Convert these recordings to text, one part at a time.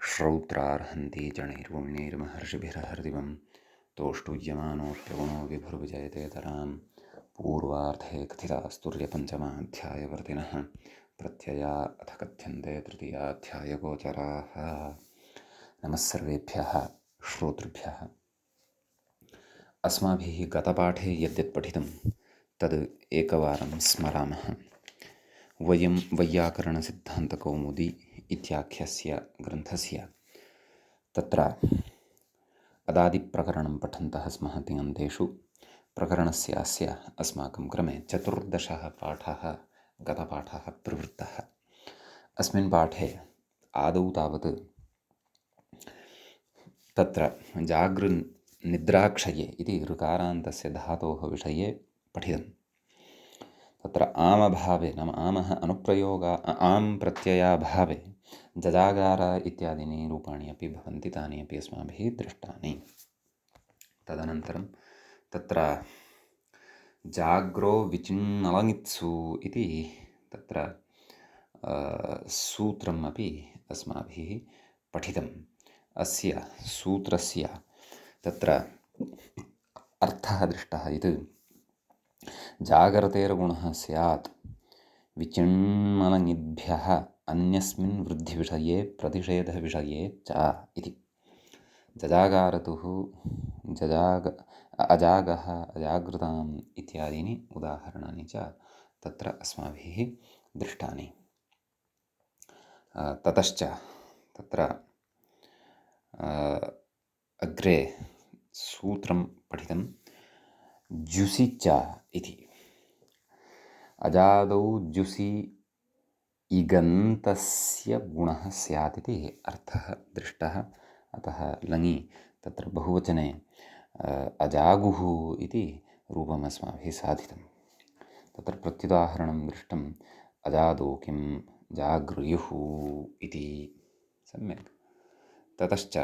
श्रौत्रार्हन्ति जणैर्पुण्यैर्महर्षिभिरहर्दिवं तोष्टुयमानोऽप्यगुणो विभुर्विजयतेतरां पूर्वार्धे कथितास्तुर्यपञ्चमाध्यायवर्तिनः प्रत्यया अथ कथ्यन्ते तृतीयाध्यायगोचराः। नमः सर्वेभ्यः श्रोतृभ्यः। अस्माभिः गतपाठे यद्यत् पठितं तद् एकवारं स्मरामः। वयं वैयाकरणसिद्धान्तकौमुदी इत्याख्यस्य ग्रन्थस्य तत्र अदादिप्रकरणं पठन्तः स्मः। तिङन्तेषु प्रकरणस्यास्य अस्माकं क्रमे 14 पाठः गतपाठः प्रवृत्तः। अस्मिन् पाठे आदौ तावत् तत्र जागृन्निद्राक्षये इति ऋकारान्तस्य धातोः विषये पठितं। तत्र आमभावे नाम आमः अनुप्रयोगा आम् प्रत्ययाभावे जजागार इत्यादीनि रूपाणि अपि भवन्ति, तानि अपि अस्माभिः दृष्टानि। तदनन्तरं तत्र जाग्रो विचिन्नलङित्सु इति तत्र सूत्रम् अपि अस्माभिः पठितम्। अस्य सूत्रस्य तत्र अर्थः दृष्टः। यत् जागर्तेर्गुणः स्यात् विचिन्मलङिभ्यः अन्यस्मिन् वृद्धिविषये प्रतिषेधविषये च इति। जजागारतुः अजागः अजागृताम् इत्यादीनि उदाहरणानि च तत्र अस्माभिः दृष्टानि। ततश्च तत्र अग्रे सूत्रं पठितं जुसि च इति। अजादौ जुसि इगन्तस्य गुणः स्यात् इति अर्थः दृष्टः। अतः लङि तत्र बहुवचने अजागुः इति रूपम् अस्माभिः साधितं। तत्र प्रत्युदाहरणं दृष्टम् अजादौ किं जागृयुः इति। सम्यक्। ततश्च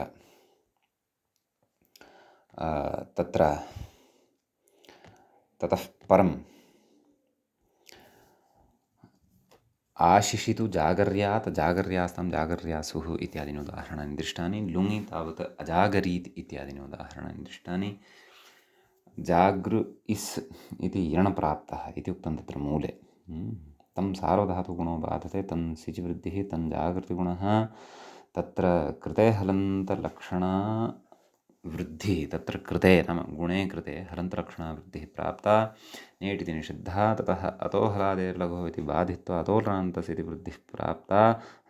ततः परं आशिषितु जागर्यात् जागर्यास्तां जागर्यासुः इत्यादीनि उदाहरणानि दृष्टानि। लुङि तावत् अजागरीत् इत्यादीनि उदाहरणानि दृष्टानि। जागृ इस् इति यणप्राप्तः इति उक्तं तत्र मूले। तं सार्वधातुगुणो बाधते तं सिचिवृद्धिः तं जागृतिगुणः तत्र कृते हलन्तलक्षणा वृद्धिः तत्र कृते नाम गुणे कृते हलन्तलक्षणावृद्धिः प्राप्ता नेटिति निषिद्धः। ततः अतो हलादेर्लघुः इति बाधित्वा अतोलनान्तस् इति वृद्धिः प्राप्ता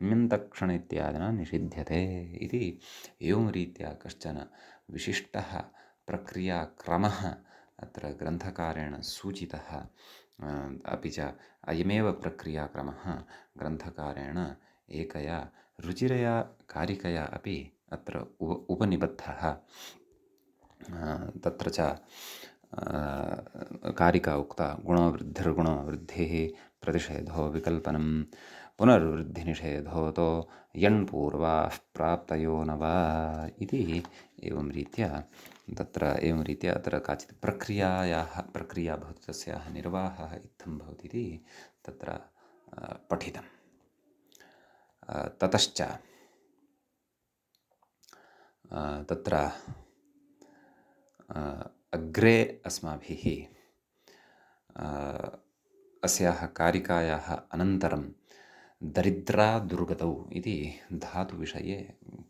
हम्यन्तक्षण इत्यादिना निषिध्यते इति। एवं रीत्या कश्चन विशिष्टः प्रक्रियाक्रमः अत्र ग्रन्थकारेण सूचितः। अपि च अयमेव प्रक्रियाक्रमः ग्रन्थकारेण एकया रुचिरया कारिकया अपि अत्र उपनिबद्धः। तत्र च कारिका उक्ता गुणवृद्धिर्गुणवृद्धिः प्रतिषेधो विकल्पनं पुनर्वृद्धिनिषेधोतो यण्पूर्वाः प्राप्तयो न वा इति। एवं रीत्या अत्र काचित् प्रक्रिया भवति, तस्याः निर्वाहः इत्थं भवति इति तत्र पठितं। ततश्च तत्र अग्रे अस्माभिः अस्याः कारिकायाः अनन्तरं दरिद्रा दुर्गतौ इति धातुविषये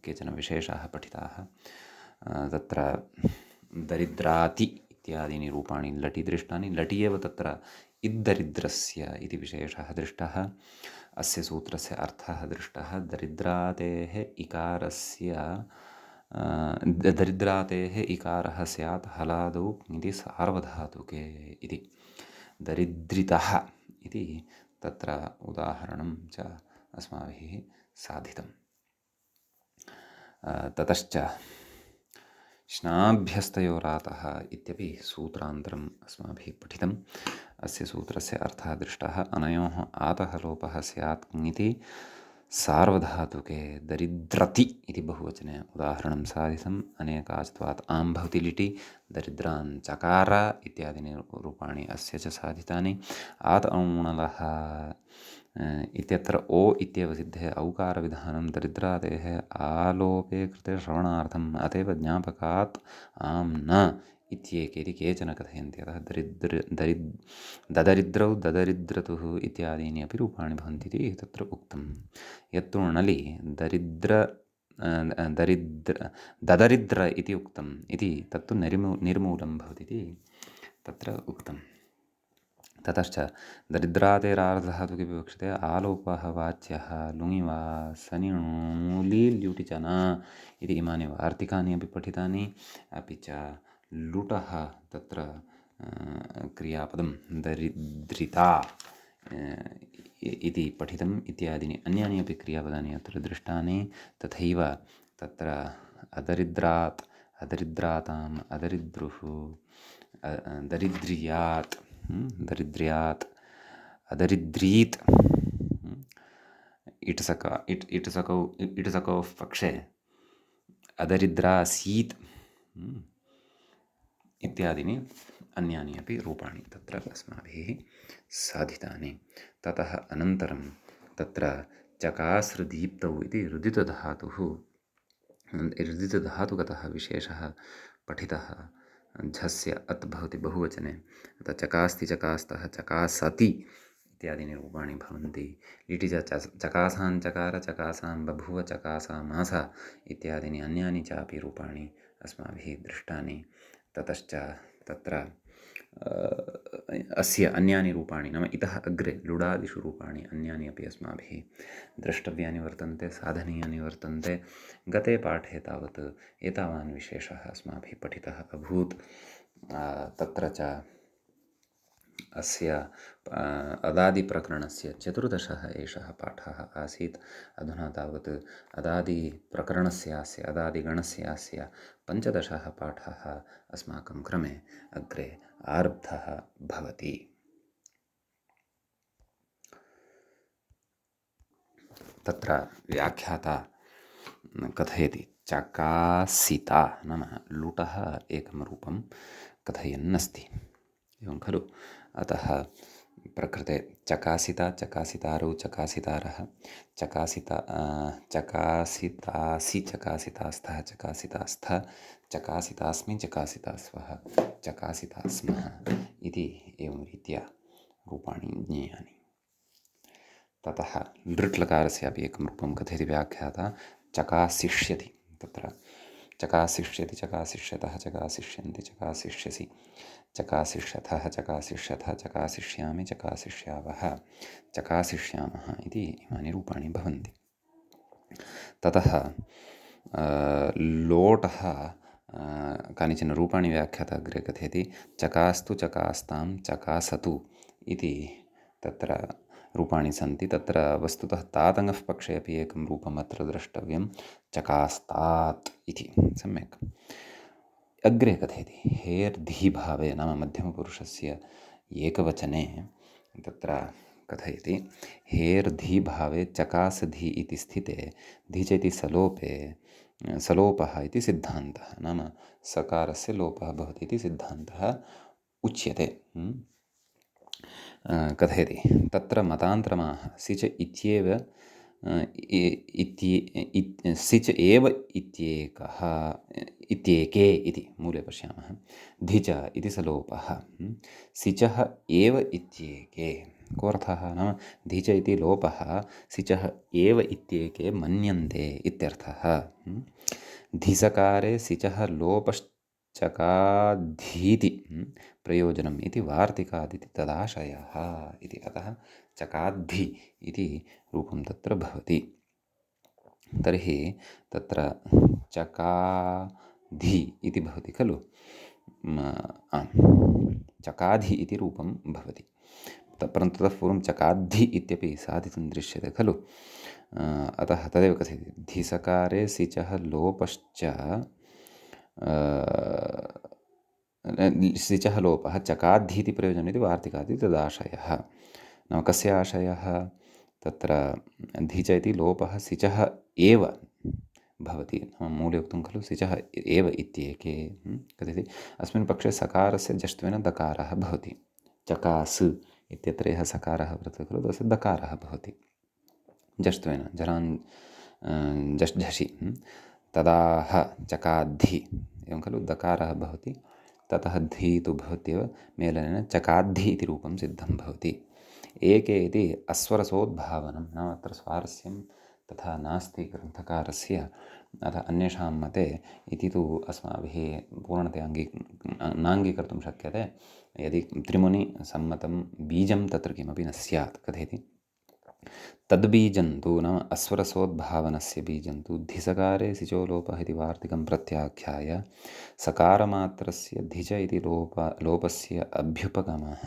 केचन विशेषाः पठिताः। तत्र दरिद्राति इत्यादीनि रूपाणि लटि दृष्टानि। लटि एव तत्र इद्दरिद्रस्य इति विशेषः दृष्टः। अस्य सूत्रस्य अर्थः दृष्टः। दरिद्रातेः इकारः स्यात् हलादौ इति सार्वधातुके इति। दरिद्रितः इति तत्र उदाहरणं च अस्माभिः साधितं। ततश्च श्नाभ्यस्तयोरातः इत्यपि सूत्रान्तरम् अस्माभिः पठितम्। अस्य सूत्रस्य अर्थः दृष्टः। अनयोः आतः लोपः स्यात् इति सार्वधातुके दरिद्रति इति बहुवचने उदाहरणं साधितम्। अनेकाच्त्वात् आं भवति लिटि दरिद्रान् चकार इत्यादीनि रूपाणि अस्य च साधितानि। आत औणलः इत्यत्र ओ इत्येव सिद्धे औकारविधानं दरिद्रादेः आलोपे कृते श्रवणार्थम् अत एव ज्ञापकात् आं न इत्येकेति केचन कथयन्ति। अतः ददरिद्रौ ददरिद्रतुः इत्यादीनि अपि रूपाणि भवन्ति इति तत्र उक्तं। यत्तु णलि ददरिद्र इति उक्तम् इति तत्तु निर्मूलं भवति इति तत्र उक्तम्। ततश्च दरिद्रातेरार्धधातुके विवक्षते आलोपः वाच्यः लुङि वा सनिणु ल्युटि च न इति इमानि वार्तिकानि अपि पठितानि। अपि च लुटः तत्र क्रियापदं दरिद्रिता इति पठितम् इत्यादीनि अन्यानि अपि क्रियापदानि अत्र दृष्टानि। तथैव तत्र अदरिद्रात् अदरिद्राताम् अदरिद्रुः दरिद्र्यात् दरिद्र्यात् अदरिद्रीत् इट्सकौ पक्षे अदरिद्रासीत् इत्यादीनि अन्यानि अपि रूपाणि तत्र अस्माभिः साधितानि। ततः अनन्तरं तत्र चकास्रदीप्तौ इति ऋदितधातुगतः विशेषः पठितः झस्य अत् भवति बहुवचने। अतः चकास्ति चकास्तः चकासति इत्यादीनि रूपाणि भवन्ति। लिटि चकासां चकार चकासां बभूव चकासामास इत्यादीनि अन्यानि चापि रूपाणि अस्माभिः दृष्टानि। ततश्च तत्र अस्य अन्यानि रूपाणि नाम इतः अग्रे लुडादिषु रूपाणि अन्यानि अपि अस्माभिः द्रष्टव्यानि वर्तन्ते, साधनीयानि वर्तन्ते। गते पाठे तावत् एतावान् विशेषः अस्माभिः पठितः अभूत्। तत्र च अस्य अदादिप्रकरणस्य 14 एषः पाठः आसीत्। अधुना तावत् अदादिप्रकरणस्यास्य अदादिगणस्यास्य 15 पाठः अस्माकं क्रमे अग्रे आरब्धः भवति। तत्र व्याख्याता कथयति चकासिता नाम लुटः एकं रूपं कथयन्नस्ति, एवं खलु। अतः प्रकृते चकासिता चकासितारौ चकासितारः चकासितासि चकासितास्थः चकासितास्थ चकासितास्मि चकासितास्वः चकासितास्मः इति एवं रीत्या रूपाणि ज्ञेयानि। ततः लृट्लकारस्यापि एकं रूपं कथयति व्याख्याता चकासिष्यति। तत्र चकासिष्यति चकासिष्यतः चकासिष्यन्ति चकासिष्यसि चकासिष्यथः चकासिष्यथः चकासिष्यामि चकासिष्यावः चकासिष्यामः इति इमानि रूपाणि भवन्ति। ततः लोटः कानिचन रूपाणि व्याख्याता अग्रे कथयति चकास्तु चकास्तां चकासतु इति तत्र रूपाणि सन्ति। तत्र वस्तुतः तातङ्गः पक्षे अपि एकं रूपम् अत्र द्रष्टव्यं चकास्तात् इति। सम्यक् अग्रे कथयति हेर्धीभावे नाम मध्यमपुरुषस्य एकवचने तत्र कथयति हेर्धीभावे चकासधि इति स्थिते धिच इति सलोपः इति सिद्धान्तः नाम सकारस्य लोपः भवति इति सिद्धान्तः उच्यते। कथयति तत्र मतान्तरमाः सिच इत्येव सिच एव इत्येकः इत्येके इति मूले पश्यामः। धिच इति सलोपः सिचः एव इत्येके कोऽर्थः नाम धिच इति लोपः सिचः एव इत्येके मन्यन्ते इत्यर्थः। धिसकारे सिचः लोपश्चकाधीति प्रयोजनम् इति वार्तिकादिति तदाशयः इति। अतः चकाद्धि इति रूपं तत्र भवति। तर्हि तत्र चकाधि इति भवति खलु। चकाधि इति रूपं भवति, परन्तु ततः पूर्वं चकाद्धि इत्यपि साधितुं दृश्यते खलु। अतः तदेव कथयति धिसकारे सिचः लोपश्च सिचः लोपः चकाद्धीति प्रयोजनम् इति वार्तिकादि तदाशयः। नाम कस्य आशयः तत्र धिच इति लोपः सिचः एव भवति नाम मूले उक्तं खलु सिचः एव इत्येके कथयति। अस्मिन् पक्षे सकारस्य जष्ट्वेन दकारः भवति चकास् इत्यत्र यः सकारः वर्तते खलु तस्य दकारः भवति जष्ट्वेन जश् झषि तदाह चकाद्धि एवं खलु दकारः भवति ततः धी तु भवत्येव मेलनेन चकाद्धि इति रूपं सिद्धं भवति। एके इति अस्वरसोद्भावनं नाम अत्र स्वारस्यं तथा नास्ति ग्रन्थकारस्य अतः अन्येषां मते इति तु अस्माभिः पूर्णतया नाङ्गीकर्तुं शक्यते यदि त्रिमुनिसम्मतं बीजं तत्र किमपि न स्यात् कथयति तद्बीजं तु नाम अस्वरसोद्भावनस्य बीजं तु धिसकारे सिचोलोपः इति वार्तिकं प्रत्याख्याय सकारमात्रस्य धिज इति लोपस्य अभ्युपगमः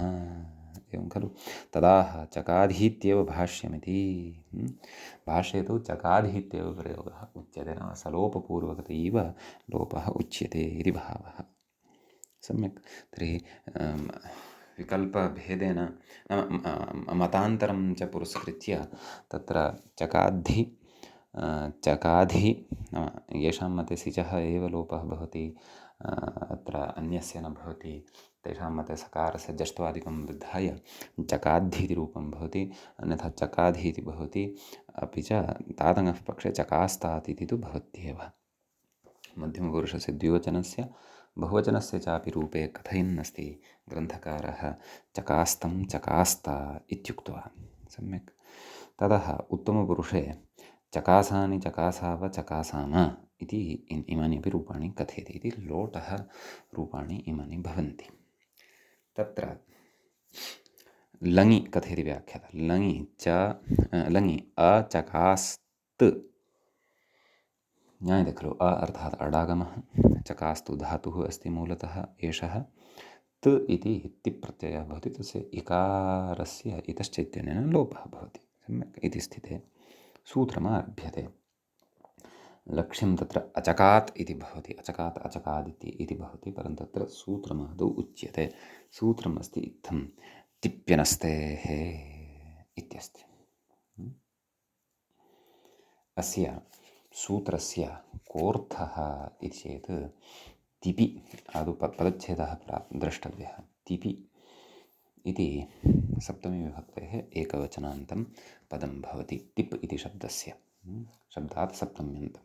एवं खलु तदाह चकाधीत्येव भाष्यमिति भाष्ये तु चकाधीत्येव प्रयोगः उच्यते नाम सलोपपूर्वकतैव लोपः उच्यते इति भावः सम्यक्। तर्हि विकल्पभेदेन मतान्तरं च पुरस्कृत्य तत्र चकाद्धि नाम येषां मते सिचः एव लोपः भवति अत्र अन्यस्य न भवति तेषां मते सकारस्य जष्ट्वादिकं विधाय चकाद्धि इति रूपं भवति अन्यथा चकाधि इति भवति अपि च तादनः पक्षे चकास्तात् इति तु भवत्येव। मध्यमपुरुषस्य द्विवचनस्य बहुवचनस्य चापि रूपे कथयन्नस्ति ग्रन्थकारः चकास्तं चकास्ता इत्युक्तवान् सम्यक्। ततः उत्तमपुरुषे चकासानि चकासाव चकासाम इति इमानि अपि रूपाणि कथयति इति लोटः रूपाणि इमानि भवन्ति। तत्र लङि कथयति व्याख्यातः लङि अचकास्त् ज्ञायते खलु अ अर्थात् अडागमः चकास्तु धातुः अस्ति मूलतः एषः त इति तिप्रत्ययः भवति तस्य इकारस्य इतश्च इत्यनेन लोपः भवति सम्यक् इति स्थिते सूत्रमारभ्यते। लक्ष्यं तत्र अचकात् इति भवति अचकात् अचकादिति इति भवति परन्तु तत्र सूत्रमादौ उच्यते सूत्रम् अस्ति इत्थं तिप्यनस्तेः इत्यस्ति। अस्य सूत्रस्य कोऽर्थः इति चेत् तिपि आदौ पदच्छेदः द्रष्टव्यः। तिपि इति सप्तमी विभक्तेः एकवचनान्तं पदं भवति तिप् इति शब्दस्य शब्दात् सप्तम्यन्तं।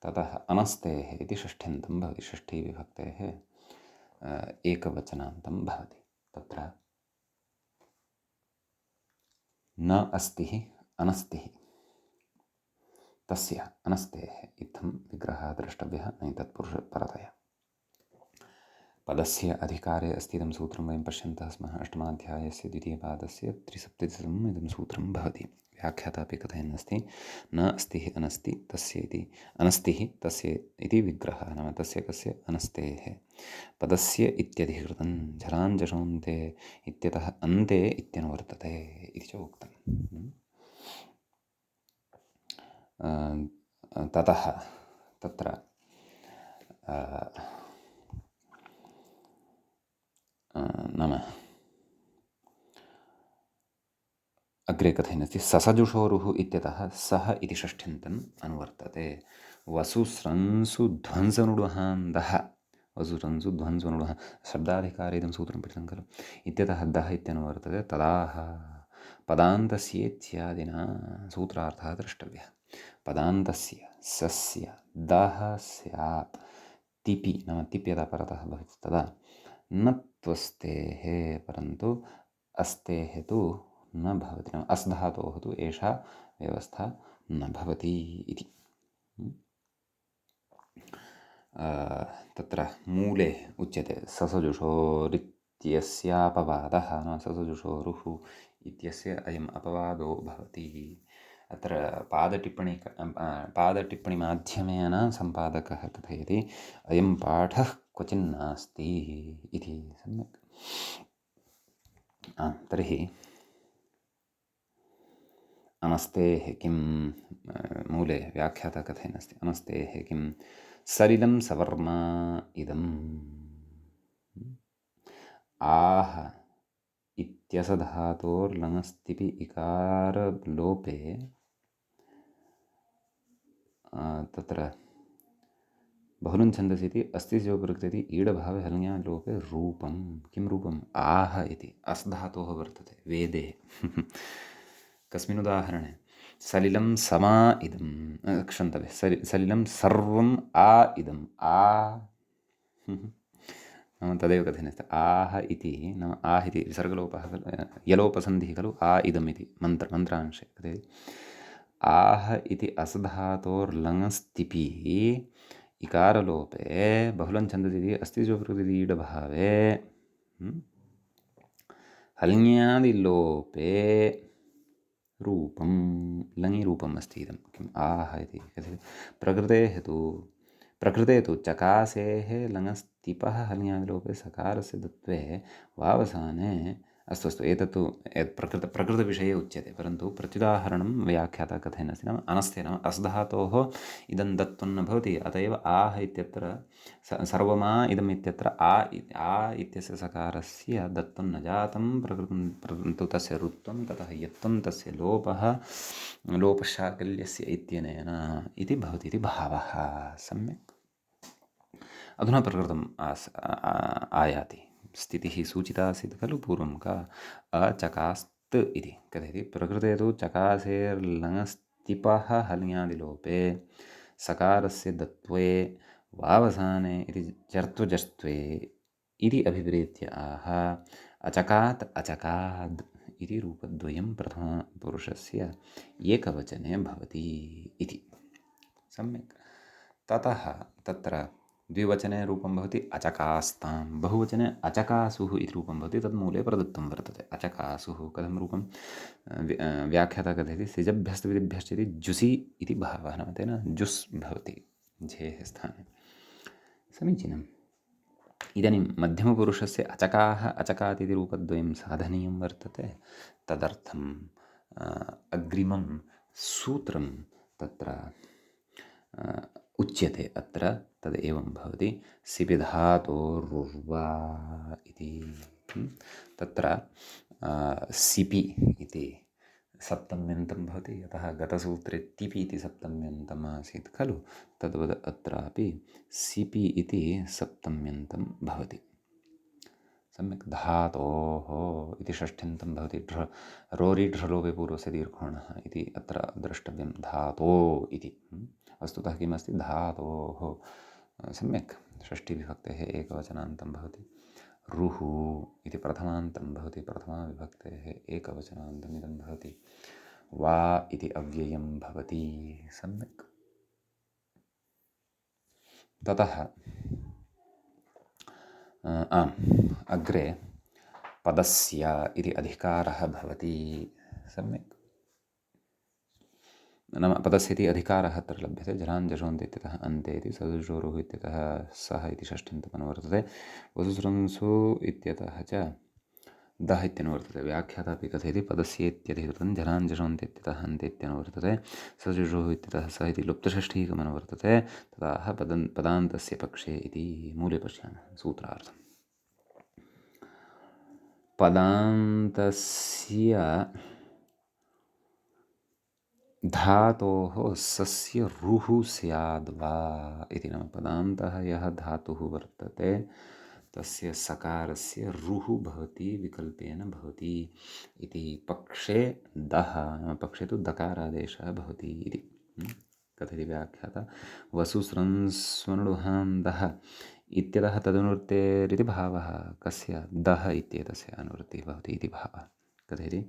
ततः अनस्तेः इति षष्ठ्यन्तं भवति षष्ठी विभक्तेः एकवचनान्तं भवति तत्र न अस्तिः अनस्तिः तस्य अनस्तेः इत्थं विग्रहः द्रष्टव्यः नैतत्पुरुषपरतया। पदस्य अधिकारे अस्ति इदं सूत्रं वयं पश्यन्तः स्मः अष्टमाध्यायस्य द्वितीयपादस्य 370 इदं सूत्रं भवति। व्याख्याता अपि कथयन्नस्ति न अस्तिः अनस्ति तस्य इति अनस्तिः तस्य इति विग्रहः नाम तस्य कस्य अनस्तेः पदस्य इत्यधिकृतं झलाञ्जषोन्ते इत्यतः अन्ते इत्यनुवर्तते इति च उक्तम्। ततः तत्र नाम अग्रे कथयन्नस्ति ससजुषोरुः इत्यतः सः इति षष्ठ्यन्तम् अनुवर्तते। वसुस्रंसु ध्वंसनुडहान्दः वसुस्रंसु ध्वंसनुडः शब्दाधिकारे इदं सूत्रं पठितं खलु इत्यतः दः इत्यनुवर्तते तदाह पदान्तस्येत्यादिना सूत्रार्थः द्रष्टव्यः। पदान्तस्य सस्य दः स्यात् तिपि नाम तिप् यदा परतः भवति तदा न त्वस्तेः परन्तु अस्तेः तु न भवति नाम अस् धातोः तु एषा व्यवस्था न भवति इति। तत्र मूले उच्यते ससजुषोरित्यस्यापवादः नाम ससजुषोरुः इत्यस्य अयम् अपवादो भवति। अत्र पादटिप्पणिमाध्यमेन सम्पादकः कथयति अयं पाठः क्वचिन्नास्ति इति सम्यक्। तर्हि अनस्तेः किं मूले व्याख्याता कथयन्नस्ति अनस्तेः किं सलिलं सवर्मा इदम् आह इत्यसधातोर्लङस्तिपि इकारलोपे तत्र बहुलं छन्दसि इति अस्ति जो प्रकृतिः ईडभावे हल्ङ्या लोपे रूपं किं रूपम् आह इति अस् धातोः वर्तते वेदे कस्मिन् उदाहरणे सलिलं समा इदं क्षन्तव्य सलिलं सर्वम् आ इदम् आ नाम तदेव कथनस्ति आह इति नाम आह इति विसर्गलोपः खलु यलोपसन्धिः खलु आ इदम् इति मन्त्रांशे कथयति आह इति असधातोर्लङस्तिपि इकारलोपे बहुलं छन्दसि इति अस्ति जो प्रकृतिरीडभावे हल्ङ्यादिलोपे रूपं लङि रूपम् अस्ति इदं किम् आह इति कथयति प्रकृते तु चकासेः लङस्तिपः हल्ङ्यादिलोपे सकारस्य दत्वे वावसाने अस्तु एतत्तु प्रकृतविषये उच्यते परन्तु प्रत्युदाहरणं व्याख्याता कथयन्नस्ति नाम अनस्ते नाम अस् धातोः इदं दत्तं न भवति अत एव आह इत्यत्र सर्वमा इदम् इत्यत्र आ इत्यस्य सकारस्य दत्तं न जातं परन्तु तस्य रुत्वं ततः यत्त्वं तस्य लोपशाकल्यस्य इत्यनेन इति भवति इति भावः सम्यक् अधुना प्रकृतम् आयाति स्थितिः सूचिता आसीत् खलु पूर्वं का अचकास्त् इति कथयति प्रकृते तु चकासेर्लङस्तिपः हल्ङ्यादिलोपे सकारस्य दत्वे वावसाने इति चर्त्वजस्त्वे इति अभिप्रेत्य आह अचकात् अचकाद् इति रूपद्वयं प्रथमपुरुषस्य एकवचने भवति इति सम्यक् ततः तत्र द्विवचने रूपं भवति अचकास्तां बहुवचने अचकासुः इति रूपं भवति तद् मूले प्रदत्तं वर्तते अचकासुः कथं रूपं व्याख्याता कथयति सिजभ्यस्तविधिभ्यश्च इति जुसि इति भावः नाम तेन जुस् भवति झेः स्थाने समीचीनम् इदानीं मध्यमपुरुषस्य अचकाः अचकात् इति रूपद्वयं साधनीयं वर्तते तदर्थम् अग्रिमं सूत्रं तत्र उच्यते अत्र तद् एवं भवति सिपिधातोरुर्वा इति तत्र सिपि इति सप्तम्यन्तं भवति यतः गतसूत्रे तिपि इति सप्तम्यन्तम् आसीत् खलु तद्वद् अत्रापि सिपि इति सप्तम्यन्तं भवति सम्यक् धातोः इति षष्ठ्यन्तं भवति रोरिढ्रलोपे पूर्वस्य दीर्घोणः इति अत्र द्रष्टव्यं धातो इति वस्तुतः किमस्ति धातोः सम्यक् षष्ठीविभक्तेः एकवचनान्तं भवति रुः इति प्रथमान्तं भवति प्रथमाविभक्तेः एकवचनान्तमिदं भवति वा इति अव्ययं भवति सम्यक् ततः अग्रे पदस्य इति अधिकारः भवति सम्यक् नाम पदस्य इति अधिकारः अत्र लभ्यते जलाञ्जषोन्ति इत्यतः अन्ते इति सदृशोरुः इत्यतः सः इति षष्ठ्यन्तमनुवर्तते वसुस्रंसु इत्यतः च दः इत्यनुवर्तते व्याख्याता अपि कथयति पदस्य इत्यधिकृतं जलाञ्जषोन्ति इत्यतः अन्ते इत्यनुवर्तते सदृशोः इत्यतः सः इति लुप्तषष्ठीकमनुवर्तते ततः पदान्तस्य पक्षे इति मूले पश्यामः सूत्रार्थम् पदान्तस्य धातोः सस्य रुः स्याद्वा इति नाम पदान्तः यः धातुः वर्तते तस्य सकारस्य रुः भवति विकल्पेन भवति इति पक्षे दः पक्षे तु दकारादेशः भवति इति कथयति व्याख्याता वसुस्रंस्वनुडुहान्दः इत्यतः तदनुवृत्तेरिति भावः कस्य दः इत्येतस्य अनुवृत्तिः भवति इति भावः कथयति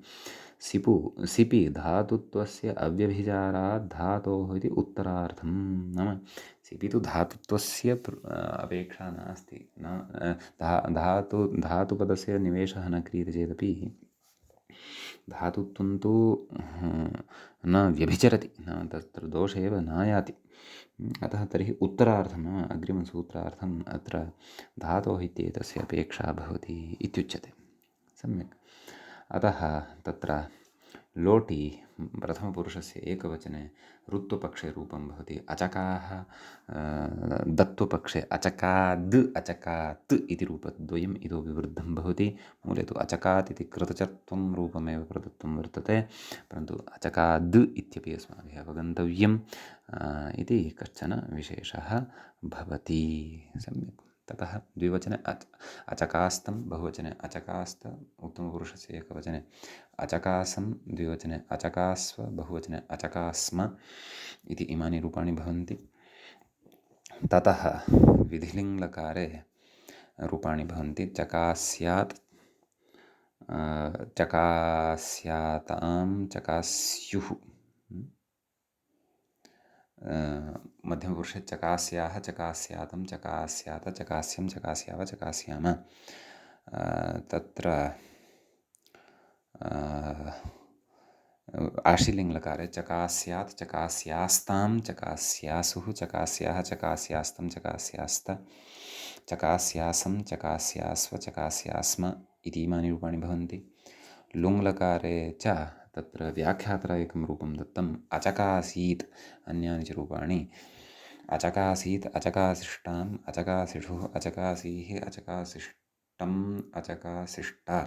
सिपि धातुत्वस्य अव्यभिचारात् धातोः इति उत्तरार्थं नाम सिपि तु धातुत्वस्य अपेक्षा नास्ति धातुपदस्य निवेशः न क्रियते चेदपि धातुत्वं तु न व्यभिचरति नाम तत्र दोष एव नायाति अतः तर्हि उत्तरार्थं नाम अग्रिमसूत्रार्थम् अत्र धातोः इत्येतस्य अपेक्षा भवति इत्युच्यते सम्यक् अतः तत्र लोटि प्रथमपुरुषस्य एकवचने ऋत्वपक्षे रूपं भवति। अचकाः दत्वपक्षे अचकाद् अचकात् इति रूपद्वयम् इतोपि वृद्धं भवति। मूले तु अचकात् इति कृतचत्वं रूपमेव प्रदत्तं वर्तते, परन्तु अचकाद् इत्यपि अस्माभिः अवगन्तव्यम् इति कश्चन विशेषः भवति। सम्यक्। ततः द्विवचने अचकास्तं, बहुवचने अचकास्त, उत्तमपुरुषस्य एकवचने अचकासं, द्विवचने अचकास्व, बहुवचने अचकास्म इति इमानि रूपाणि भवन्ति। ततः विधिलिङ्लकारे रूपाणि भवन्ति चकास्यात्, चकास्यातां, चकास्युः। मध्यमपुरुषे चकास्याः, चकास्यातं, चकास्यात, चकास्यं, चकास्याव, चकास्याम। तत्र आशीलिङ्लकारे चकास्यात्, चकास्यास्तां, चकास्यासुः, चकास्याः, चकास्यास्तं, चकास्यास्त, चकास्यासं, चकास्यास्व, चकास्यास्म इति इमानि रूपाणि भवन्ति। लुङ्लकारे च तत्र व्याख्यात्रा एकं रूपं दत्तम् अचकासीत्, अन्यानि च रूपाणि अचकासीत्, अचकासिष्टाम्, अचकासिषुः, अचकासीः, अचकासिष्टम्, अचकासिष्टा,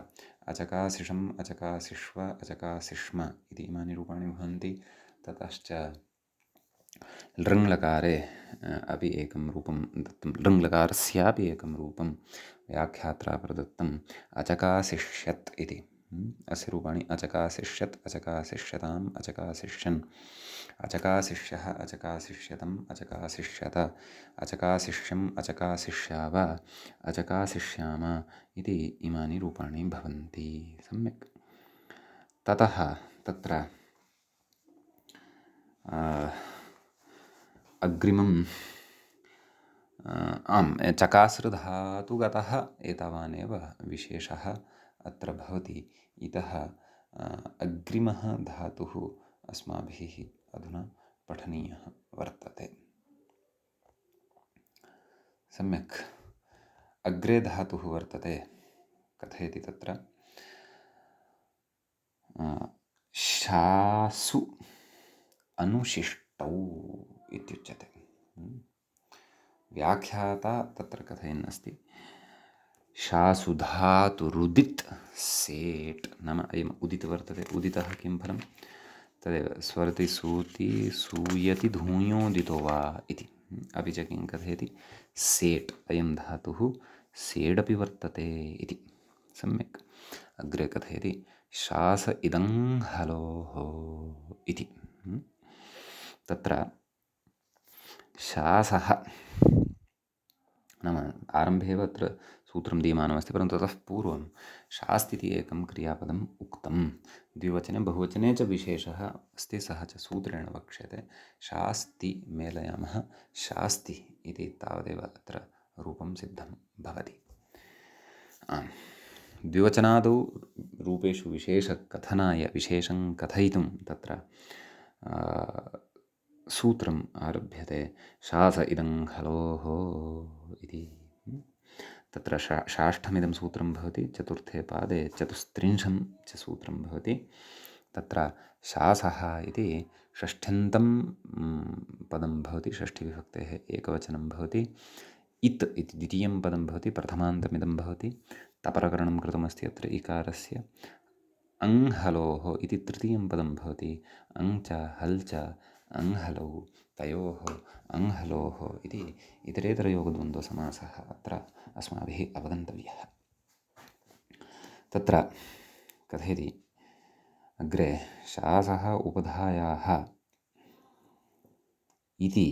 अचकासिषम्, अचकासिष्व, अचकासिष्म इति इमानि रूपाणि भवन्ति। ततश्च लृङ्लकारे अपि एकं रूपं दत्तं, लृङ्लकारस्यापि एकं रूपं व्याख्यात्रा प्रदत्तम् अचकासिष्यत् इति। अस्य रूपाणि अचकासिष्यत्, अचकासिष्यताम्, अचकासिष्यन्, अचकासिष्यः, अचकासिष्यतम्, अचकासिष्यत, अचकासिष्यम्, अचकासिष्याव, अचकासिष्याम इति इमानि रूपाणि भवन्ति। सम्यक्। ततः तत्र अग्रिमं चकासृधातुगतः एतावानेव विशेषः अत्र भवति। इतः अग्रिमः धातुः अस्माभिः अधुना पठनीयः वर्तते। सम्यक्। अग्रे धातुः वर्तते, कथयति तत्र शासु अनुशिष्टौ इत्युच्यते। व्याख्याता तत्र कथयन् अस्ति शासु धातुरुदित् सेट्, नाम अयम् उदित् वर्तते। उदितः किं फलं? तदेव स्वरति सूति सूयति धूयोदितो वा इति। अपि च किं कथयति सेट्, अयं धातुः सेडपि वर्तते इति। सम्यक्। अग्रे कथयति शास इदं हलोः इति। तत्र शासः नाम आरम्भेव अत्र सूत्रं दीयमानमस्ति, परन्तु ततः पूर्वं शास्तीति एकं क्रियापदम् उक्तं। द्विवचने बहुवचने च विशेषः अस्ति, सः च सूत्रेण वक्ष्यते। शास्ति मेलयामः, शास्ति इति तावदेव अत्र रूपं सिद्धं भवति। द्विवचनादौ रूपेषु विशेषकथनाय, विशेषं कथयितुं तत्र सूत्रम् आरभ्यते शास इदं हलोः इति। तत्र षाष्ठमिदं सूत्रं भवति, चतुर्थे पादे चतुस्त्रिंशं च सूत्रं भवति। तत्र शासः इति षष्ठ्यन्तं पदं भवति, षष्ठीविभक्तेः एकवचनं भवति। इत् इति द्वितीयं पदं भवति, प्रथमान्तमिदं भवति। तपरकरणं कृतमस्ति अत्र इकारस्य। अंहलोः इति तृतीयं पदं भवति। अं च हल् च अंहलौ, तयोः अंहलोः इति इतरेतरयोगद्वन्द्वसमासः अत्र अस्माभिः अवगन्तव्यः। तत्र कथयति अग्रे शासः उपधायाः इति,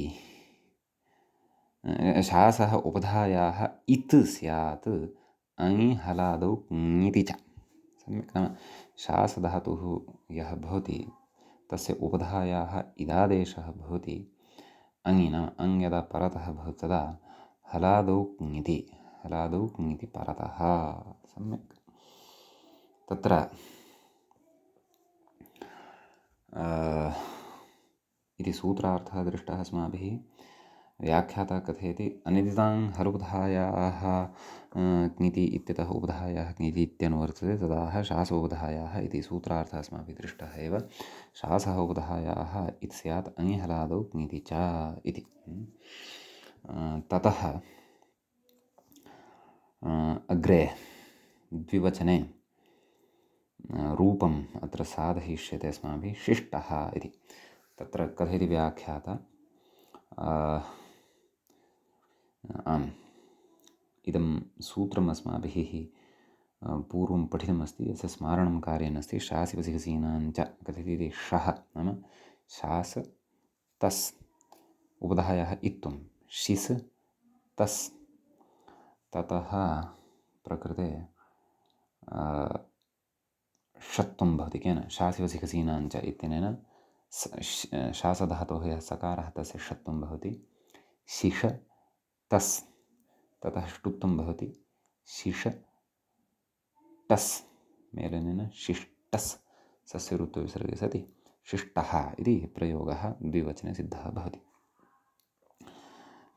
शासः उपधायाः इत् स्यात् ऐ हलादौ ङिति च। सम्यक्। नाम शासधातुः यः भवति तस्य उपधायाः इदादेशः भवति अङि, नाम अङ् यदा परतः भवति तदा हलादौ ङिति, हलादौ ङिति परतः। सम्यक्। तत्र इति सूत्रार्थः दृष्टः अस्माभिः। व्याख्याता कथयति अनिदितां हरुबधायाः क्ङिति इत्यतः उपधायाः क्ङिति इत्यनुवर्तते तदाह शासोपधायाः इति सूत्रार्थः अस्माभिः दृष्टः एव शासः उपधायाः इति स्यात् अङिहलादौ क्ङिति च इति ततः अग्रे द्विवचने रूपम् अत्र साधयिष्यते अस्माभिः शिष्टः इति तत्र कथयति व्याख्याता आम् इदं सूत्रम् अस्माभिः पूर्वं पठितमस्ति यस्य स्मारणं कार्येण अस्ति शासिवसिकसीनाञ्च कथयति शः नाम शास तस् उपधायाः इत्थं शिस् तस् ततः प्रकृते षत्वं भवति केन शासिवसिकसीनाञ्च इत्यनेन शासधातोः यः सकारः तस्य षत्वं भवति शिष तस् ततः ष्टुत्वं भवति शिष टस् मेलनेन शिष्टस् सस्य ऋत्वविसर्गे सति शिष्टः इति प्रयोगः द्विवचने सिद्धः भवति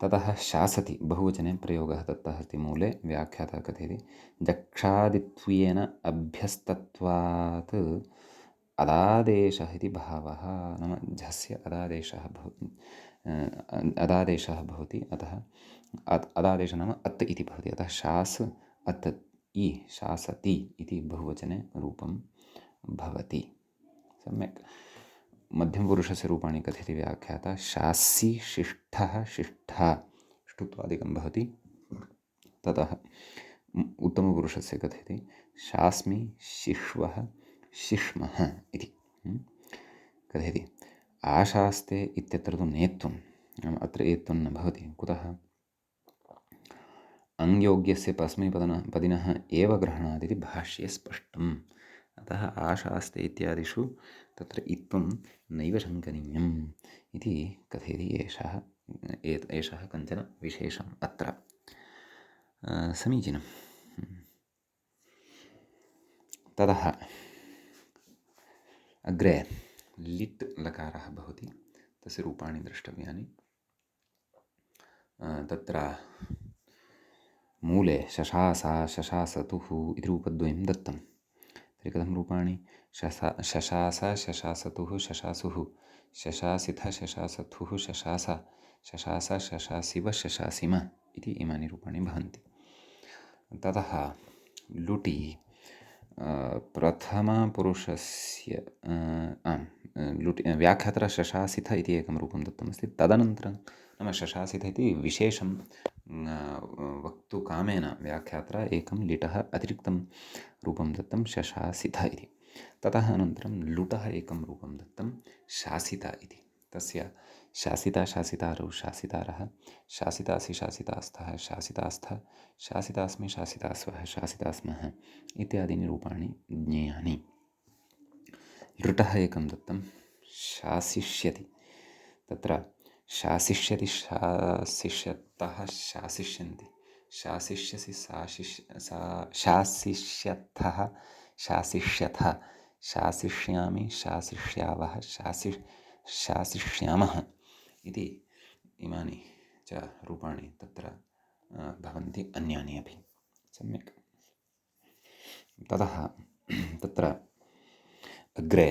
ततः शासति बहुवचने प्रयोगः दत्तः अस्ति मूले व्याख्याता कथयति जक्षादित्वेन अभ्यस्तत्वात् अदादेशः इति भावः नाम झस्य अदादेशः भवति अतः अदादेशः नाम अत् इति भवति अतः शास् अत् इ शासति इति बहुवचने रूपं भवति सम्यक् मध्यमपुरुषस्य रूपाणि कथयति व्याख्याता शासि शिष्ठः शिष्ठा ष्टुत्वादिकं भवति ततः उत्तमपुरुषस्य कथयति शास्मि शिश्वः शिश्मः इति कथयति आशास्ते इत्यत्र तु नेत्वम् अत्र एत्वं न भवति कुतः अङ्योग्यस्य परस्मैपदिनः एव गृह्णादिति भाष्ये स्पष्टम् अतः आशास्ते इत्यादिषु तत्र इत्वं नैव शङ्कनीयम् इति कथयति एषः कञ्चन विशेषम् अत्र समीचीनं ततः अग्रे लिट् लकारः भवति तस्य रूपाणि द्रष्टव्यानि तत्र मूले शशासा शशासतुः इति रूपद्वयं दत्तं तर्हि कथं रूपाणि शशास शशासतुः शशासुः शशासिथ शशासथुः शशासा शशास शशासिव शशासिम इति इमानि रूपाणि भवन्ति ततः लुटि प्रथमपुरुषस्य लुटि व्याख्यात्र शशासिथ इति एकं रूपं दत्तमस्ति तदनन्तरं नाम शशासिथ इति विशेषं वक्तुकामेन व्याख्यात्र एकं लिटः अतिरिक्तं रूपं दत्तं शशासिथ इति ततः अनन्तरं लुटः एकं रूपं दत्तं शासिता इति तस्य शासिता शासितारौ शासितारः शासितासि शासितास्थः शासितास्थ शासितास्मि शासितास्वः शासितास्मः इत्यादीनि रूपाणि ज्ञेयानि लृटः एकं दत्तं शासिष्यति तत्र शासिष्यति शासिष्यतः शासिष्यन्ति शासिष्यसि शासिष्यथः शासिष्यथ शासिष्यामि शासिष्यावः शासिष्यामः इति इमानि च रूपाणि तत्र भवन्ति अन्यानि अपि सम्यक् ततः तत्र अग्रे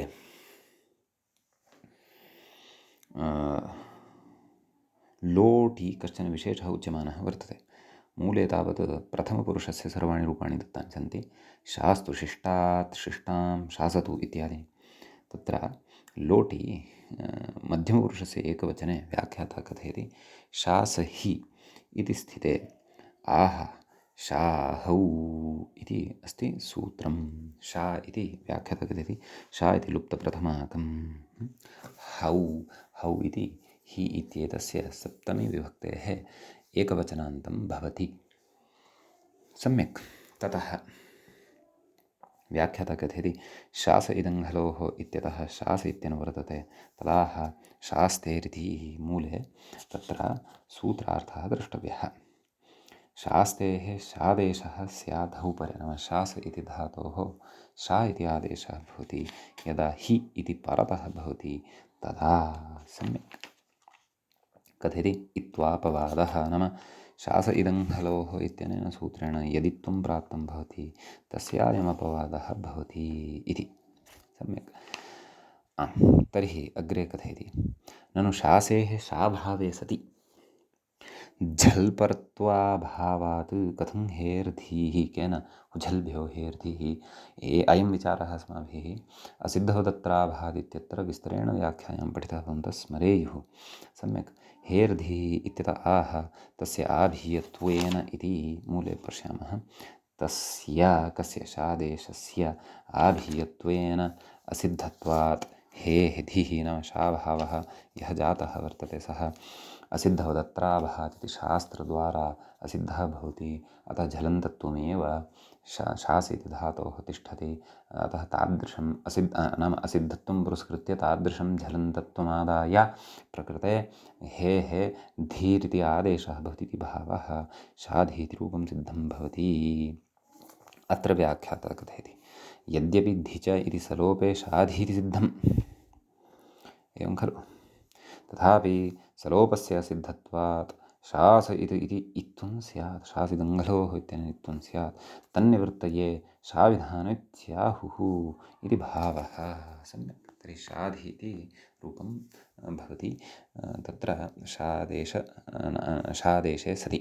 लोटि कश्चन विशेषः उच्यमानः वर्तते मूले तावत् प्रथमपुरुषस्य सर्वाणि रूपाणि दत्तानि सन्ति शास्तु शिष्टात् शिष्टां शासतु इत्यादि तत्र लोटि मध्यमपुरुषस्य एकवचने व्याख्याता कथयति शासहि इति स्थिते आह शाहौ इति अस्ति सूत्रं शा इति व्याख्याता कथयति शा इति लुप्तप्रथमाकं हौ हौ इति हि इत्येतस्य सप्तमी विभक्तेः एकवचनान्तं भवति सम्यक् ततः व्याख्याता कथयति शास इदङ्घलोः इत्यतः शास इत्यनुवर्तते तदाह शास्तेरिति मूले तत्र सूत्रार्थः द्रष्टव्यः शास्तेः शादेशः स्यादौ परे नाम शास इति धातोः शा इति आदेशः भवति यदा हि इति परतः भवति तदा सम्यक् कथयति इत्वापवादः नाम शास इदं खलोः इत्यनेन सूत्रेण यदित्वं प्राप्तं भवति तस्यायमपवादः भवति इति। सम्यक्। तर्हि अग्रे कथयति ननु शासेः शाभावे सति झल्परत्वाभावात् कथं हेर्धीः केन झल्भ्यो हेर्धीः अयं विचारः अस्माभिः असिद्धो तत्राभादित्यत्र विस्तरेण व्याख्यायां पठितः भवन्तः स्मरेयुः। सम्यक्। हेर्धीः इत्यतः आह तस्य आभीयत्वेन इति मूले पश्यामः। तस्य कस्य शादेशस्य आभीयत्वेन असिद्धत्वात् हेधिः नाम शाभावः यः जातः वर्तते सः असिद्धः तत्राभात् इति शास्त्रद्वारा असिद्धः भवति। अतः झलन्तत्वमेव शास् इति धातोः तिष्ठति। अतः तादृशम् नाम असिद्धत्वं पुरस्कृत्य तादृशं झलन्तत्वमादाय प्रकृते हे धीरिति आदेशः भवति इति भावः शाधीति रूपं सिद्धं भवति। अत्र व्याख्याता कथयति यद्यपि धिच इति सलोपे शाधीति सिद्धम् एवं खलु तथापि सलोपस्य सिद्धत्वात् शास इति इत्थं स्यात् शासिदङ्गलोः इत्यनेन इत्थं स्यात् तन्निवृत्तये शाविधानमित्याहुः इति भावः। सम्यक्। तर्हि शाधि इति रूपं भवति तत्र शादेशे सति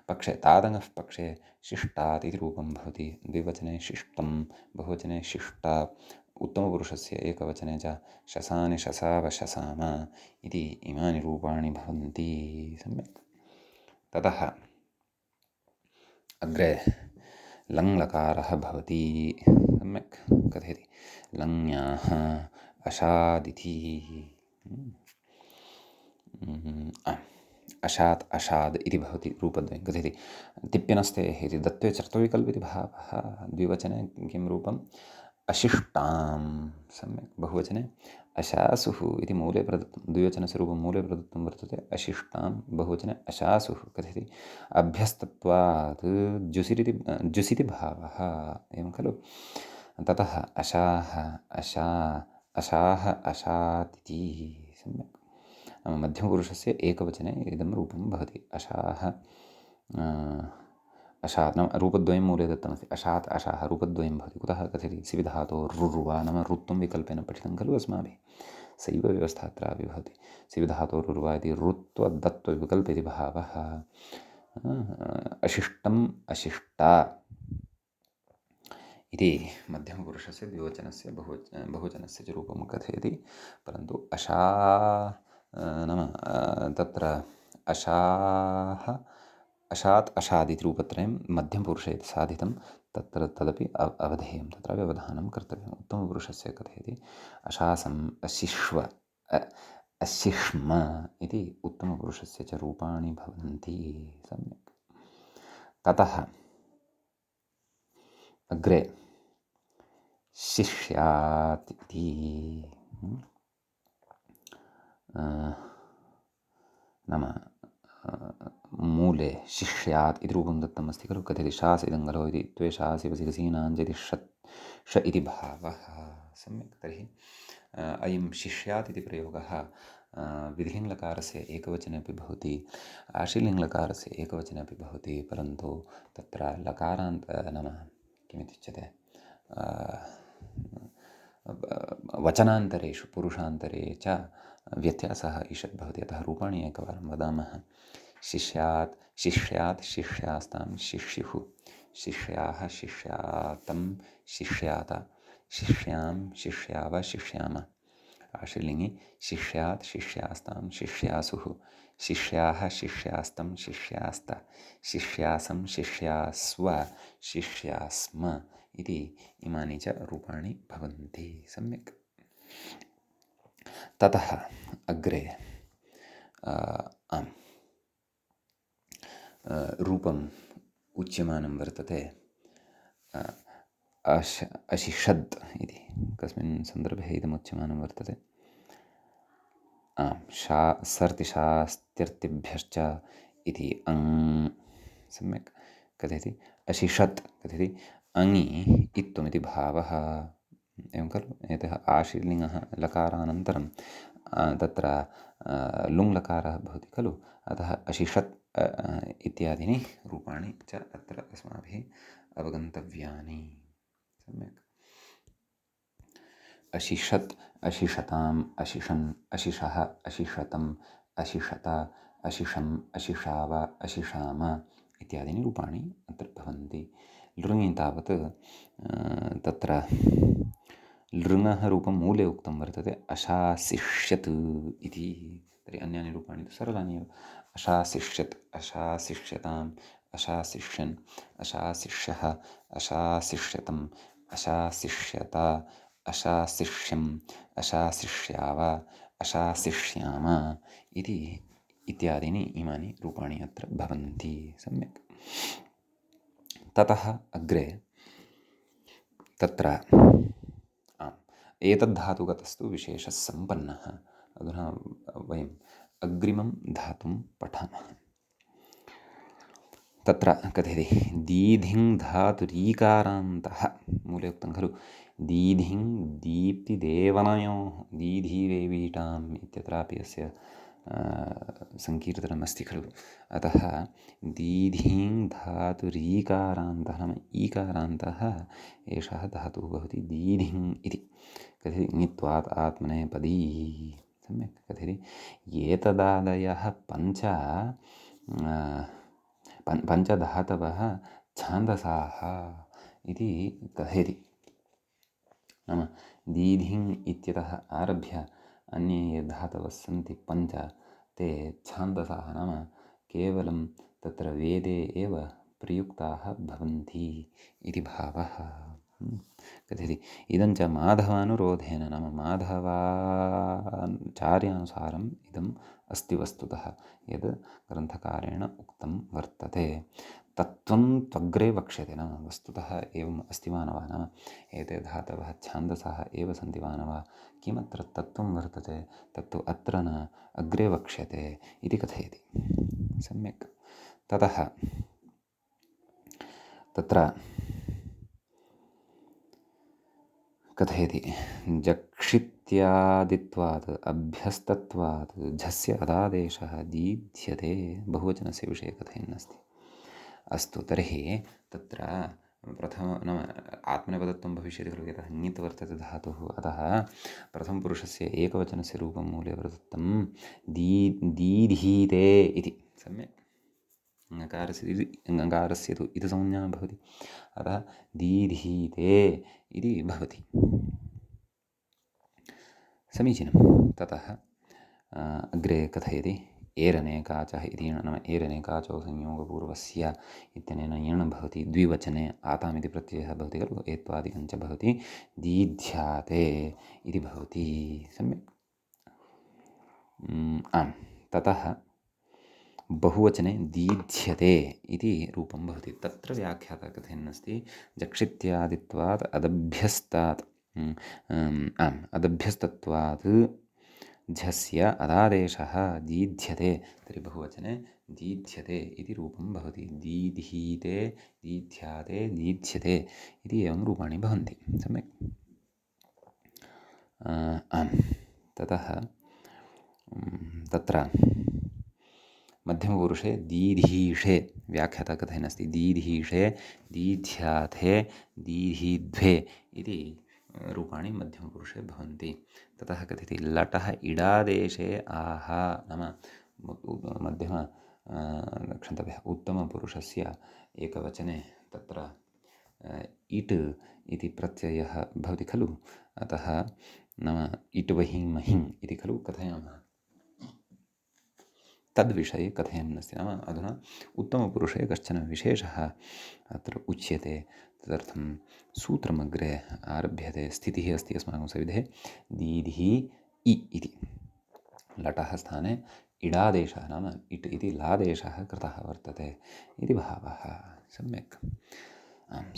पक्षे तादनः पक्षे शिष्टात् इति रूपं भवति। द्विवचने शिष्टं बहुवचने शिष्टा उत्तमपुरुषस्य एकवचने च शसानि शसाव शसाम इति इमानि रूपाणि भवन्ति। सम्यक्। ततः अग्रे लङ्लकारः भवति। सम्यक् कथयति लङ्याः अशादिति अशात् अशाद् इति भवति रूपद्वयं। कथयति तिप्यनस्तेः इति दत्वे चर्तविकल्प इति भावः। द्विवचने किं रूपम् अशिष्टां। सम्यक्। बहुवचने अशासुः इति मूले प्रदत्तं द्विवचनस्य रूपं मूले प्रदत्तं वर्तते अशिष्टां बहुवचने अशासुः। कथयति अभ्यस्तत्वात् जुसिति भावः एवं खलु। ततः अशाः अशात् इति। सम्यक्। मध्यमपुरुषस्य एकवचने इदं रूपं भवति अशाः अशात् नाम रूपद्वयं मूले दत्तमस्ति अशात् अशाः रूपद्वयं भवति। कुतः कथयति सिविधातो रुर्वा नाम रुत्वं विकल्पेन पठितं खलु अस्माभिः सैव व्यवस्था अत्रापि भवति। सिविधातो रुर्वा इति रुत्वदत्तविकल्प इति भावः। अशिष्टम् अशिष्टा इति मध्यमपुरुषस्य द्विवचनस्य बहुवचनस्य च रूपं कथयति। परन्तु अशा नाम तत्र अशाः अशात् अशादिति रूपत्रयं मध्यमपुरुषे यत् साधितं तत्र तदपि अवधेयं तत्रापि अवधानं कर्तव्यम्। उत्तमपुरुषस्य कथयति अशासम् अशिष्व अशिष्म इति उत्तमपुरुषस्य च रूपाणि भवन्ति। सम्यक्। ततः अग्रे शिष्यात् इति नाम मूले शिष्यात् इति रूपं दत्तमस्ति खलु। कथयति शास् इदङ्गलो इति त्वे शासि वसि रसीनाञ्जति ष इति भावः। सम्यक्। तर्हि अयं शिष्यात् इति प्रयोगः विधिलिङ्लकारस्य एकवचने अपि भवति आशीलिङ्लकारस्य एकवचने अपि भवति। परन्तु तत्र लकारान्त नाम किमित्युच्यते वचनान्तरेषु पुरुषान्तरे च व्यत्यासः ईषद् भवति। अतः रूपाणि एकवारं वदामः। शिष्यात् शिष्यास्तां शिष्युः शिष्याः शिष्यातं शिष्यात शिष्यां शिष्याव शिष्याम। आशीर्लिङ्गि शिष्यात् शिष्यास्तां शिष्यासुः शिष्याः शिष्यास्तं शिष्यास्त शिष्यासं शिष्यास्व शिष्यास्म इति इमानि च रूपाणि भवन्ति। सम्यक्। ततः अग्रे रूपम् उच्यमानं वर्तते अशिषद् इति। कस्मिन् सन्दर्भे इदम् उच्यमानं वर्तते सर्तिशास्त्यर्तिभ्यश्च इति सम्यक्। कथयति अशिषत् कथयति अङि इत्त्वमिति भावः एवं खलु। एतः आशीर्लिङ्गः लकारानन्तरं तत्र लुङ्लकारः भवति खलु, अतः अशिषत् इत्यादीनि रूपाणि च अत्र अस्माभिः अवगन्तव्यानि। सम्यक्। अशिषत्, अशिषताम्, अशिषन्, अशिषः, अशिषतम्, अशिषत, अशिषम्, अशिषाव, अशिषाम इत्यादीनि रूपाणि अत्र भवन्ति। लृङि तावत् तत्र लृङः रूपं मूले उक्तं वर्तते अशासिष्यत् इति। तर्हि अन्यानि रूपाणि तु सरलानि एव। अशासिष्यत्, अशासिष्यताम्, अशासिष्यन्, अशासिष्यः, अशासिष्यतम्, अशासिष्यत, अशासिष्यम्, अशासिष्याव, अशासिष्याम इति इत्यादीनि इमानि रूपाणि अत्र भवन्ति। सम्यक्। ततः अग्रे तत्र एतद्धातुगतस्तु विशेषः सम्पन्नः। अधुना वयम् अग्रिमं धातुं पठामः। तत्र कथयति दीधिं धातुरीकारान्तः, मूले उक्तं खलु दीधिं दीप्तिदेवनयोः दीधिवेवीटाम् इत्यत्रापि अस्य सङ्कीर्तनमस्ति खलु। अतः दीधिं धातुरीकारान्तः नाम ईकारान्तः एषः धातुः भवति दीधिम् इति। कथयति ङित्वात् आत्मनेपदी। सम्यक्। कथयति एतदादयः पञ्चधातवः छान्दसाः इति कथयति। नाम दीधिम् इत्यतः आरभ्य अन्ये ये धातवः सन्ति पञ्च, ते छान्दसाः नाम केवलं तत्र वेदे एव प्रयुक्ताः भवन्ति इति भावः। कथयति इदं च माधवानुरोधेन नाम माधवाचार्यानुसारम् इदम् अस्ति वस्तुतः यद् ग्रन्थकारेण उक्तं वर्तते। तत्त्वं त्वग्रे वक्ष्यते नाम वस्तुतः एवम् अस्ति वा न वा, नाम एते धातवः छान्दसः एव सन्ति वा न वा, किमत्र तत्त्वं वर्तते, तत्तु अत्र न अग्रे वक्ष्यते इति कथयति। सम्यक्। ततः तत्र कथयति जक्षित्यादित्वात् अभ्यस्तत्वात् झस्य अदादेशः दीध्यते बहुवचनस्य विषये कथयन्नस्ति। अस्तु, तर्हि तत्र प्रथमं नाम आत्मनेपदत्वं भविष्यति खलु, यतः ङित् वर्तते धातुः, अतः प्रथमपुरुषस्य एकवचनस्य रूपं मूले प्रदत्तं दीधीते इति। सम्यक्। ङकारस्य तु इति संज्ञा भवति, अतः दीधीते इति भवति। समीचीनं। ततः अग्रे कथयति एरनेकाचः इति नाम एरनेकाचो संयोगपूर्वस्य इत्यनेन यण् भवति, द्विवचने आतामिति प्रत्ययः भवति खलु, एत्वादिकञ्च भवति, दीध्याते इति भवति। सम्यक्। आम्। ततः बहुवचने दीध्यते इति रूपं भवति। तत्र व्याख्याता कथयन्नस्ति जक्षित्यादित्वात् अदभ्यस्तात् अदभ्यस्तत्वात् झस्य अदादेशः दीध्यते। तर्हि बहुवचने दीध्यते इति रूपं भवति। दीधीते, दीध्याते, दीध्यते इति एवं रूपाणि भवन्ति। सम्यक्। आम्। ततः तत्र मध्यमपुरुषे दीधीषे व्याख्याता कथयन्नस्ति दीधीषे, दीध्याथे, दीधीध्वे इति रूपाणि मध्यमपुरुषे भवन्ति। ततः कथयति लटः इडादेशे आह नाम मध्यम क्षन्तव्यः उत्तमपुरुषस्य एकवचने तत्र इट् इति प्रत्ययः भवति खलु, अतः नाम इट् वहिं महिम् इति खलु कथयामः, तद्विषये कथयन्नस्ति। नाम अधुना उत्तमपुरुषे कश्चन विशेषः अत्र उच्यते, तदर्थं सूत्रमग्रे आरभ्यते। स्थितिः अस्ति अस्माकं सविधे दीधि इ इति लटः स्थाने इडादेशः नाम इट् इति लादेशः कृतः वर्तते इति भावः। सम्यक्।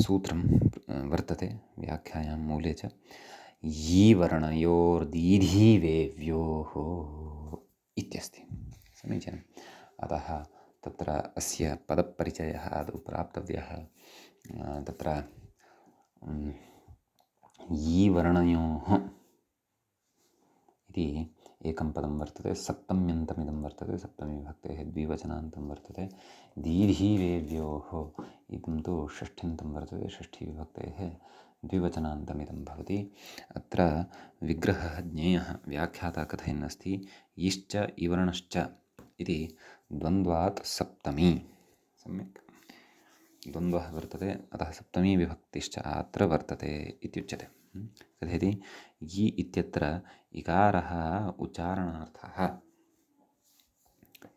सूत्रं वर्तते व्याख्यायां मूले च यी वर्णयोर्दीधिवेव्योः इत्यस्ति। समीचीनम्। अतः तत्र अस्य पदपरिचयः आदौ प्राप्तव्यः। तत्र यी वर्णयोः इति एकं पदं वर्तते, सप्तम्यन्तमिदं वर्तते, सप्तमीविभक्तेः द्विवचनान्तं वर्तते। दीर्घीवेव्योः इदं तु षष्ठ्यन्तं वर्तते, षष्ठीविभक्तेः द्विवचनान्तमिदं भवति। अत्र विग्रहः ज्ञेयः। व्याख्याता कथयन्नस्ति इश्च इवर्णश्च इति द्वन्द्वात् सप्तमी। सम्यक् द्वन्द्वः वर्तते, अतः सप्तमी विभक्तिश्च अत्र वर्तते इत्युच्यते। कथयति यि इत्यत्र इकारः उच्चारणार्थः,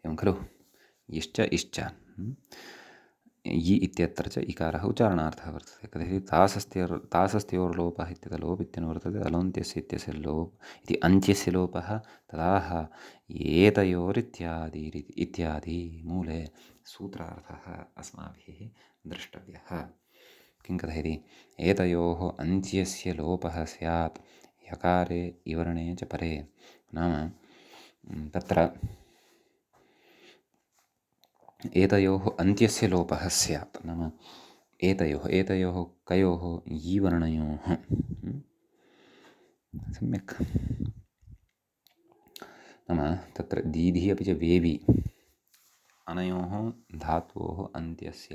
एवं खलु। इश्च इश्च यि इत्यत्र च इकारः उच्चारणार्थः वर्तते। कथयति तासस्त्योर्लोपः इत्यत्र लोप् इत्यनुवर्तते, अलोन्त्यस्य इत्यस्य लोप् इति अन्त्यस्य लोपः, तदाह इत्यादि मूले सूत्रार्थः अस्माभिः द्रष्टव्यः। किं कथयति? एतयोः अन्त्यस्य लोपः स्यात् यकारे इवर्णे च परे। नाम तत्र एतयोः अन्त्यस्य लोपः स्यात्, नाम एतयोः कयोः यि वर्णयोः। सम्यक्। नाम तत्र दीधिः अपि च वेवि अनयोः धातोः अन्त्यस्य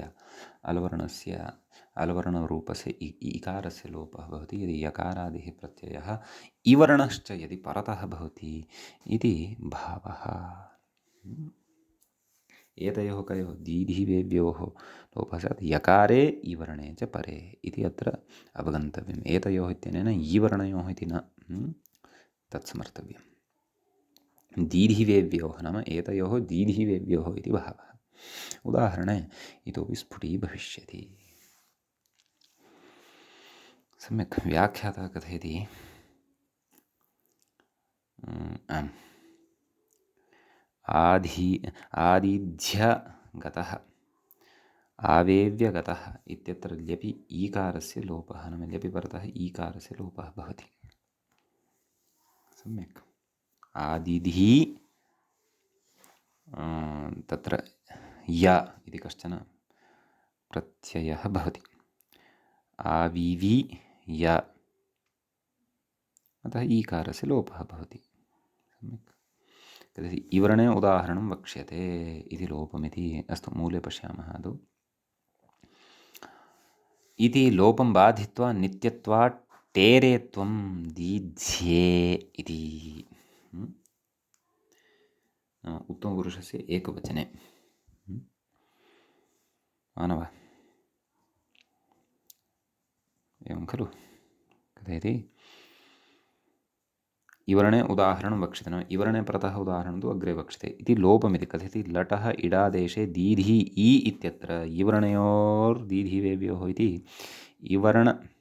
अलवर्णरूपस्य इकारस्य लोपः भवति यदि यकारादिः प्रत्ययः इवर्णश्च यदि परतः भवति इति भावः। एतयोः कयोः दीधिवेव्योः लोपः स्यात् यकारे इवर्णे च परे इति अत्र अवगन्तव्यम्। एतयोः इत्यनेन ईवर्णयोः इति न तत्समर्थव्यम्। दीधिवेव्योः नाम एतयोः दीधिवेव्योः इति भावः। उदाहरणे इतोपि स्फुटी भविष्यति। सम्यक् व्याख्याता कथयति आम् आदिध्यगतः आवेव्यगतः इत्यत्र ल्यपि ईकारस्य लोपः, नाम ल्यपि परतः ईकारस्य लोपः भवति। सम्यक्। आदिधिः तत्र य इति कश्चन प्रत्ययः भवति। आविवि य, अतः ईकारस्य लोपः भवति। सम्यक्। तर्हि इवर्णे उदाहरणं वक्ष्यते इति लोपमिति। अस्तु, मूले पश्यामः आदौ। इति लोपं बाधित्वा नित्यत्वात् टेरे त्वं दीध्ये इति। उत्तमपुरुषस्य एकवचने मानव, एवं खलु। कथयति इवर्णे उदाहरणं वक्ष्यते, नाम इवर्णे परतः उदाहरणं तु अग्रे वक्ष्यते इति लोपमिति। कथयति लटः इडादेशे दीधि इ इत्यत्र इवर्णयोर्दीधिवेव्योः इति इवर्णपरत्वात्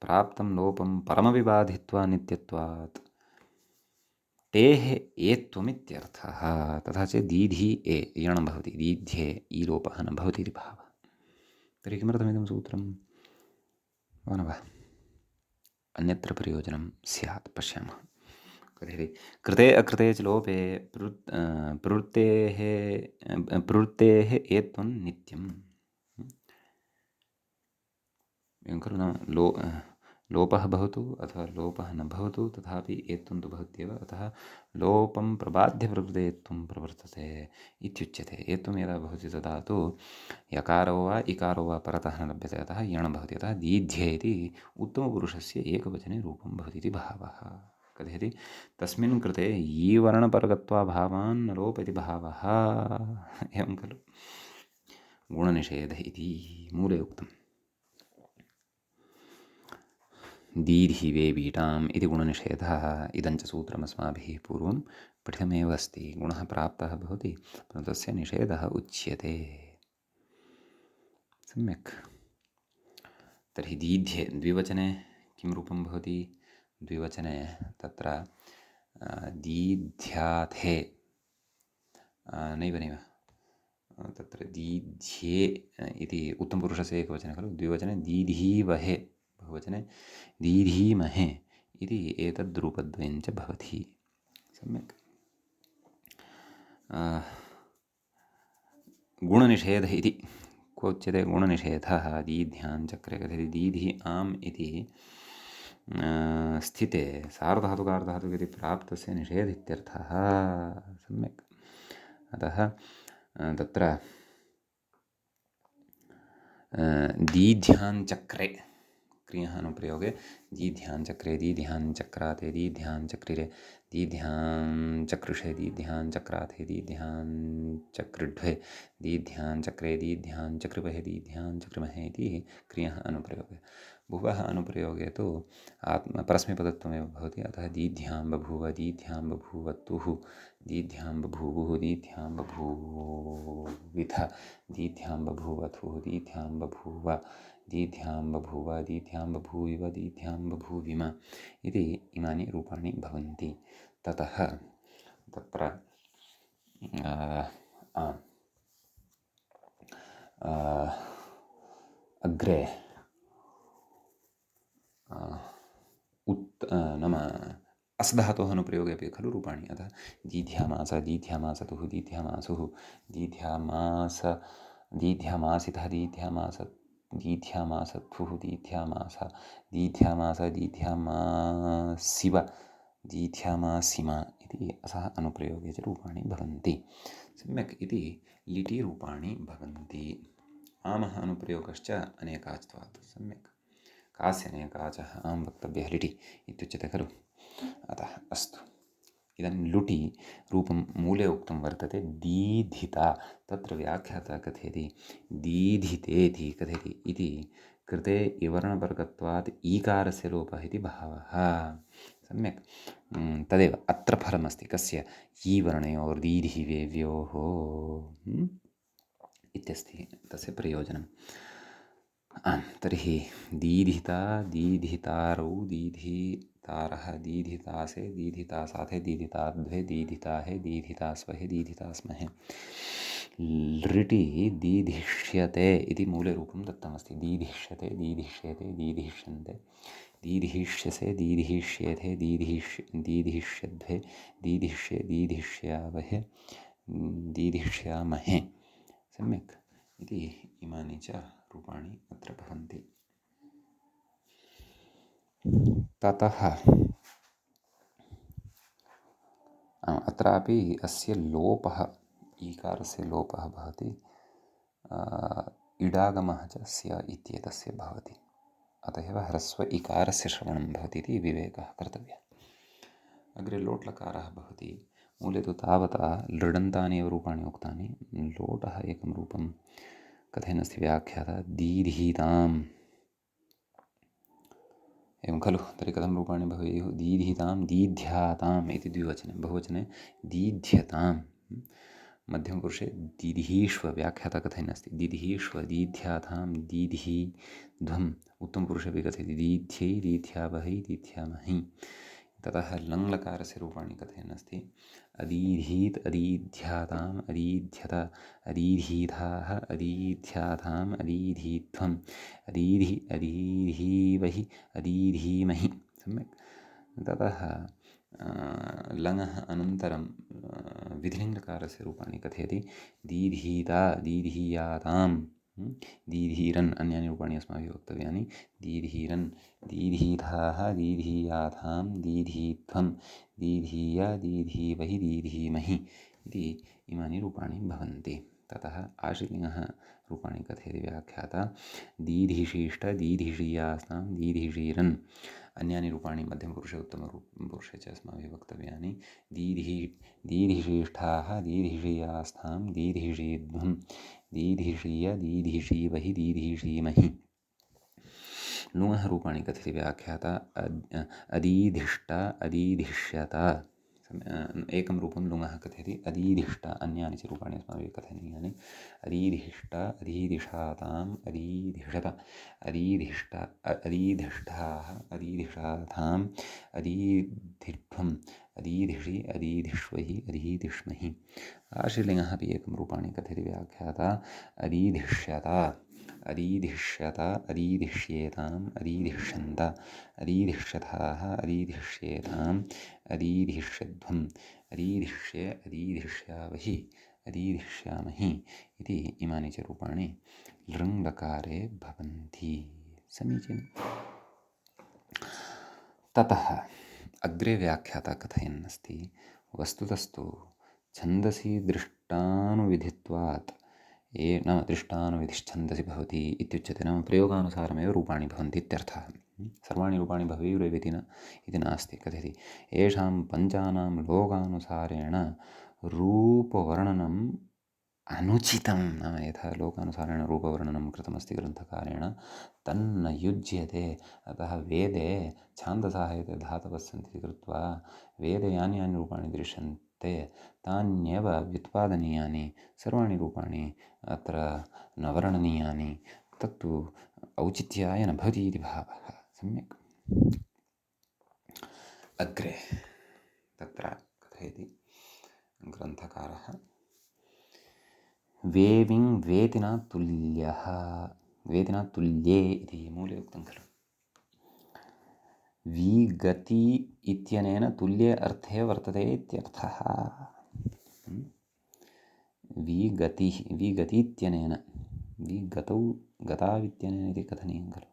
प्राप्तं लोपं परमविबाधित्वा नित्यत्वात् टेः एत्वमित्यर्थः। तथा चेत् दीधि ए यणं भवति, दीध्ये ई लोपः न भवति इति भावः। तर्हि किमर्थमिदं सूत्रं मानवः? अन्यत्र प्रयोजनं स्यात्, पश्यामः। कथयति कृते अकृते च लोपे प्रवृत्तेः एत्वं नित्यम्। एवं खलु। नाम लोपः भवतु अथवा लोपः न भवतु, तथापि एत्वं तु भवत्येव। अतः लोपं प्रबाध्य प्रकृतेत्वं प्रवर्तते इत्युच्यते। एत्वं यदा भवति तदा तु यकारो वा इकारो वा परतः न लभ्यते, अतः यण् भवति। अतः दीध्ये इति उत्तमपुरुषस्य एकवचने रूपं भवति इति भावः। कथयति तस्मिन् कृते यी वर्णपरगत्वाभावान् न लोप इति भावः। एवं खलु। गुणनिषेधः इति मूले उक्तम्। दीधि वेवीटाम् इति गुणनिषेधः। इदं च सूत्रमस्माभिः पूर्वं पठितमेव अस्ति। गुणः प्राप्तः भवति परन्तु तस्य निषेधः उच्यते। सम्यक्। तर्हि दीध्ये द्विवचने किं रूपं भवति? द्विवचने तत्र दीध्याथे नैव तत्र दीध्ये इति उत्तमपुरुषस्य एकवचने खलु। द्विवचने दीधीवहे, बहुवचने दीधीमहे इति एतद्रूपद्वयं च भवति। सम्यक्। गुणनिषेधः इति क्वोच्यते। गुणनिषेधः दीध्यां चक्रे। कथयति दीधि आम् इति स्थिते सार्वधातुकार्धधातुके इति प्राप्तस्य निषेध इत्यर्थः। सम्यक्। अतः तत्र दीध्याञ्चक्रे क्रियः अनुप्रयोगे दीध्याञ्चक्रे दीध्याञ्चक्राते दीध्याञ्चक्रिरे दीध्याञ्चकृषे दीध्याञ्चक्राथे दीध्याञ्चकृढ्वे दीध्याञ्चक्रे दीध्याञ्चकृपहे दीध्याञ्चकृमहे इति क्रियः अनुप्रयोगे। भुवः अनुप्रयोगे तु परस्मैपदत्वमेव भवति। अतः दीध्यां बभूव दीध्यां बभूवतुः दीध्यां बभूवुः दीध्यां बभूविथ दीध्यां बभूवथुः दीध्यां बभूव दीध्यां बभूव दीध्यां बभूविव दीध्यां बभूविम इति इमानि रूपाणि भवन्ति। ततः तत्र अग्रे नाम असधातोः अनुप्रयोगे अपि खलु रूपाणि। अतः दीध्यामास दीध्यामासतुः दीध्यामासुः दीध्यामास दीध्यामासितः दीध्यामास दीध्यामासत्वुः दीध्यामास दीध्यामास दीध्यामासिव दीध्यामासिम इति असः अनुप्रयोगे च रूपाणि भवन्ति। सम्यक्। इति लिटि रूपाणि भवन्ति। आमः अनुप्रयोगश्च अनेकाच्त्वात्। सम्यक्। कास्य अनेकाचः आं वक्तव्यः लिटि इत्युच्यते खलु। अतः अस्तु। इदानीं लुटि रूपं मूले उक्तं वर्तते दीधिता। तत्र व्याख्याता कथयति दीधितेति कथयति इति कृते इवर्णवर्गत्वात् ईकारस्य लोपः इति भावः। सम्यक्। तदेव अत्र फलमस्ति कस्य ईवर्णयोर्दीधिवेव्योः इत्यस्ति तस्य प्रयोजनम्। तर्हि दीधिता दीधितारौ दीधितारः दीधितासे दीधितासाथे दीधिताद्वे दीधिताहे दीधितास्वहे दीधितास्महे। लृटि दीधिष्यते इति मूले रूपं दत्तमस्ति। दीधिष्यते दीधिष्येते दीधिष्यन्ते दीधिष्यसे दीधिष्येथे दीधिष्यद्वे दीधिष्ये दीधिष्यावहे दीधिष्यामहे। सम्यक्। इति इमानि च रूपाणि अत्र भवन्ति। ततः अत्रापि अस्य लोपः ईकारस्य लोपः भवति। इडागमः च स्य इत्येतस्य भवति। अतः एव ह्रस्व इकारस्य श्रवणं भवति इति विवेकः कर्तव्यः। अग्रे लोट्लकारः भवति। मूले तु तावता लृडन्तानि एव रूपाणि उक्तानि। लोटः एकं रूपं कथयन्नस्ति व्याख्याता दीधिताम् एवं खलु। तर्हि कथं रूपाणि भवेयुः दीधितां दीध्याताम् इति द्विवचने। बहुवचने दीध्यताम्। मध्यमपुरुषे दीधिष्व व्याख्याता कथयन्नस्ति दीधिष्व दीध्यातां दीधिध्वम्। उत्तमपुरुषे अपि कथयति दीध्यै दीध्यावहै दीध्यामहि। ततः लङ्लकारस्य रूपाणि कथयन्नस्ति अदीधीत् अदीध्याताम् अदीध्यत अदीधीधाः अदीध्याताम् अदीधीध्वम् अदीधि अदीधीवहि अदीधीमहि। सम्यक्। ततः लङः अनन्तरं विधिलिङ्गकारस्य रूपाणि कथयति दीधीता दीधीयाताम् दीधीरन्। अन्यानि रूपाणि अस्माभिः वक्तव्यानि। दीधीरन् दीधीधाः दीधीयातां दीधीध्वं दीधीय दीधीवहि दीधीमहि इति इमानि रूपाणि भवन्ति। ततः आश्रिलिङ्गः रूपाणि कथयति व्याख्याता दीधिशीष्ट दीधिषीयास्तां दीधिषीरन्। अन्यानि रूपाणि मध्यमपुरुषे उत्तमपुरुषे च अस्माभिः वक्तव्यानि दीधिशीष्ठाः दीधिषीयास्तां दीधिषीध्वं दीधिषीय दीधिषीवहि दीधिषीमहि। लुङः रूपाणि कथयति व्याख्याता अदीधिष्ट अदीधिष्यत। एकं रूपं लुङः कथयति अदीधिष्ट। अन्यानि च रूपाणि अस्माभिः कथनीयानि अदीधिष्ट अदीधिषाताम् अदीधिषत अदीधिष्ट अदीधिष्ठाः अदीधिषाताम् अदीधिध्वम् अदीधिषि अदीधिष्वहि अदीधिष्महि। आश्रिलिङ्गः अपि एकं रूपाणि कथयति व्याख्याता अदीधिष्यत अदीधिष्यत अदीधिष्येताम् अदीधिष्यन्त अदीधिष्यथाः अदीधिष्येताम् अदीधिष्यध्वम् अदीधिष्ये अदीधिष्यावहि अदीधिष्यामहि इति इमानि च रूपाणि लृङ्लकारे भवन्ति। समीचीनम्। ततः अग्रे व्याख्याता कथयन्नस्ति वस्तुतस्तु छन्दसि दृष्टानुविधित्वात् नाम दृष्टानुविधिश्छन्दसि भवति इत्युच्यते। नाम प्रयोगानुसारमेव रूपाणि भवन्ति इत्यर्थः। सर्वाणि रूपाणि भवेयुरेव इति नास्ति। कथयति येषां पञ्चानां लोकानुसारेण रूपवर्णनम् अनुचितं, नाम यथा लोकानुसारेण रूपवर्णनं कृतमस्ति ग्रन्थकारेण तन्न युज्यते। अतः वेदे छान्दसाः एते धातवः सन्ति कृत्वा वेदे यानि यानि रूपाणि दृश्यन्ते तान्येव व्युत्पादनीयानि सर्वाणि रूपाणि अत्र न वर्णनीयानि। तत्तु औचित्याय न भवति इति भावः। सम्यक्। अग्रे तत्र कथयति ग्रन्थकारः वेविङ् वेतिना तुल्यः, वेतिना तुल्ये इति मूले उक्तं खलु। विगति इत्यनेन तुल्ये अर्थे वर्तते इत्यर्थः। विगतिः विगति इत्यनेन, विगतौ गतावित्यनेन इति कथनीयं खलु।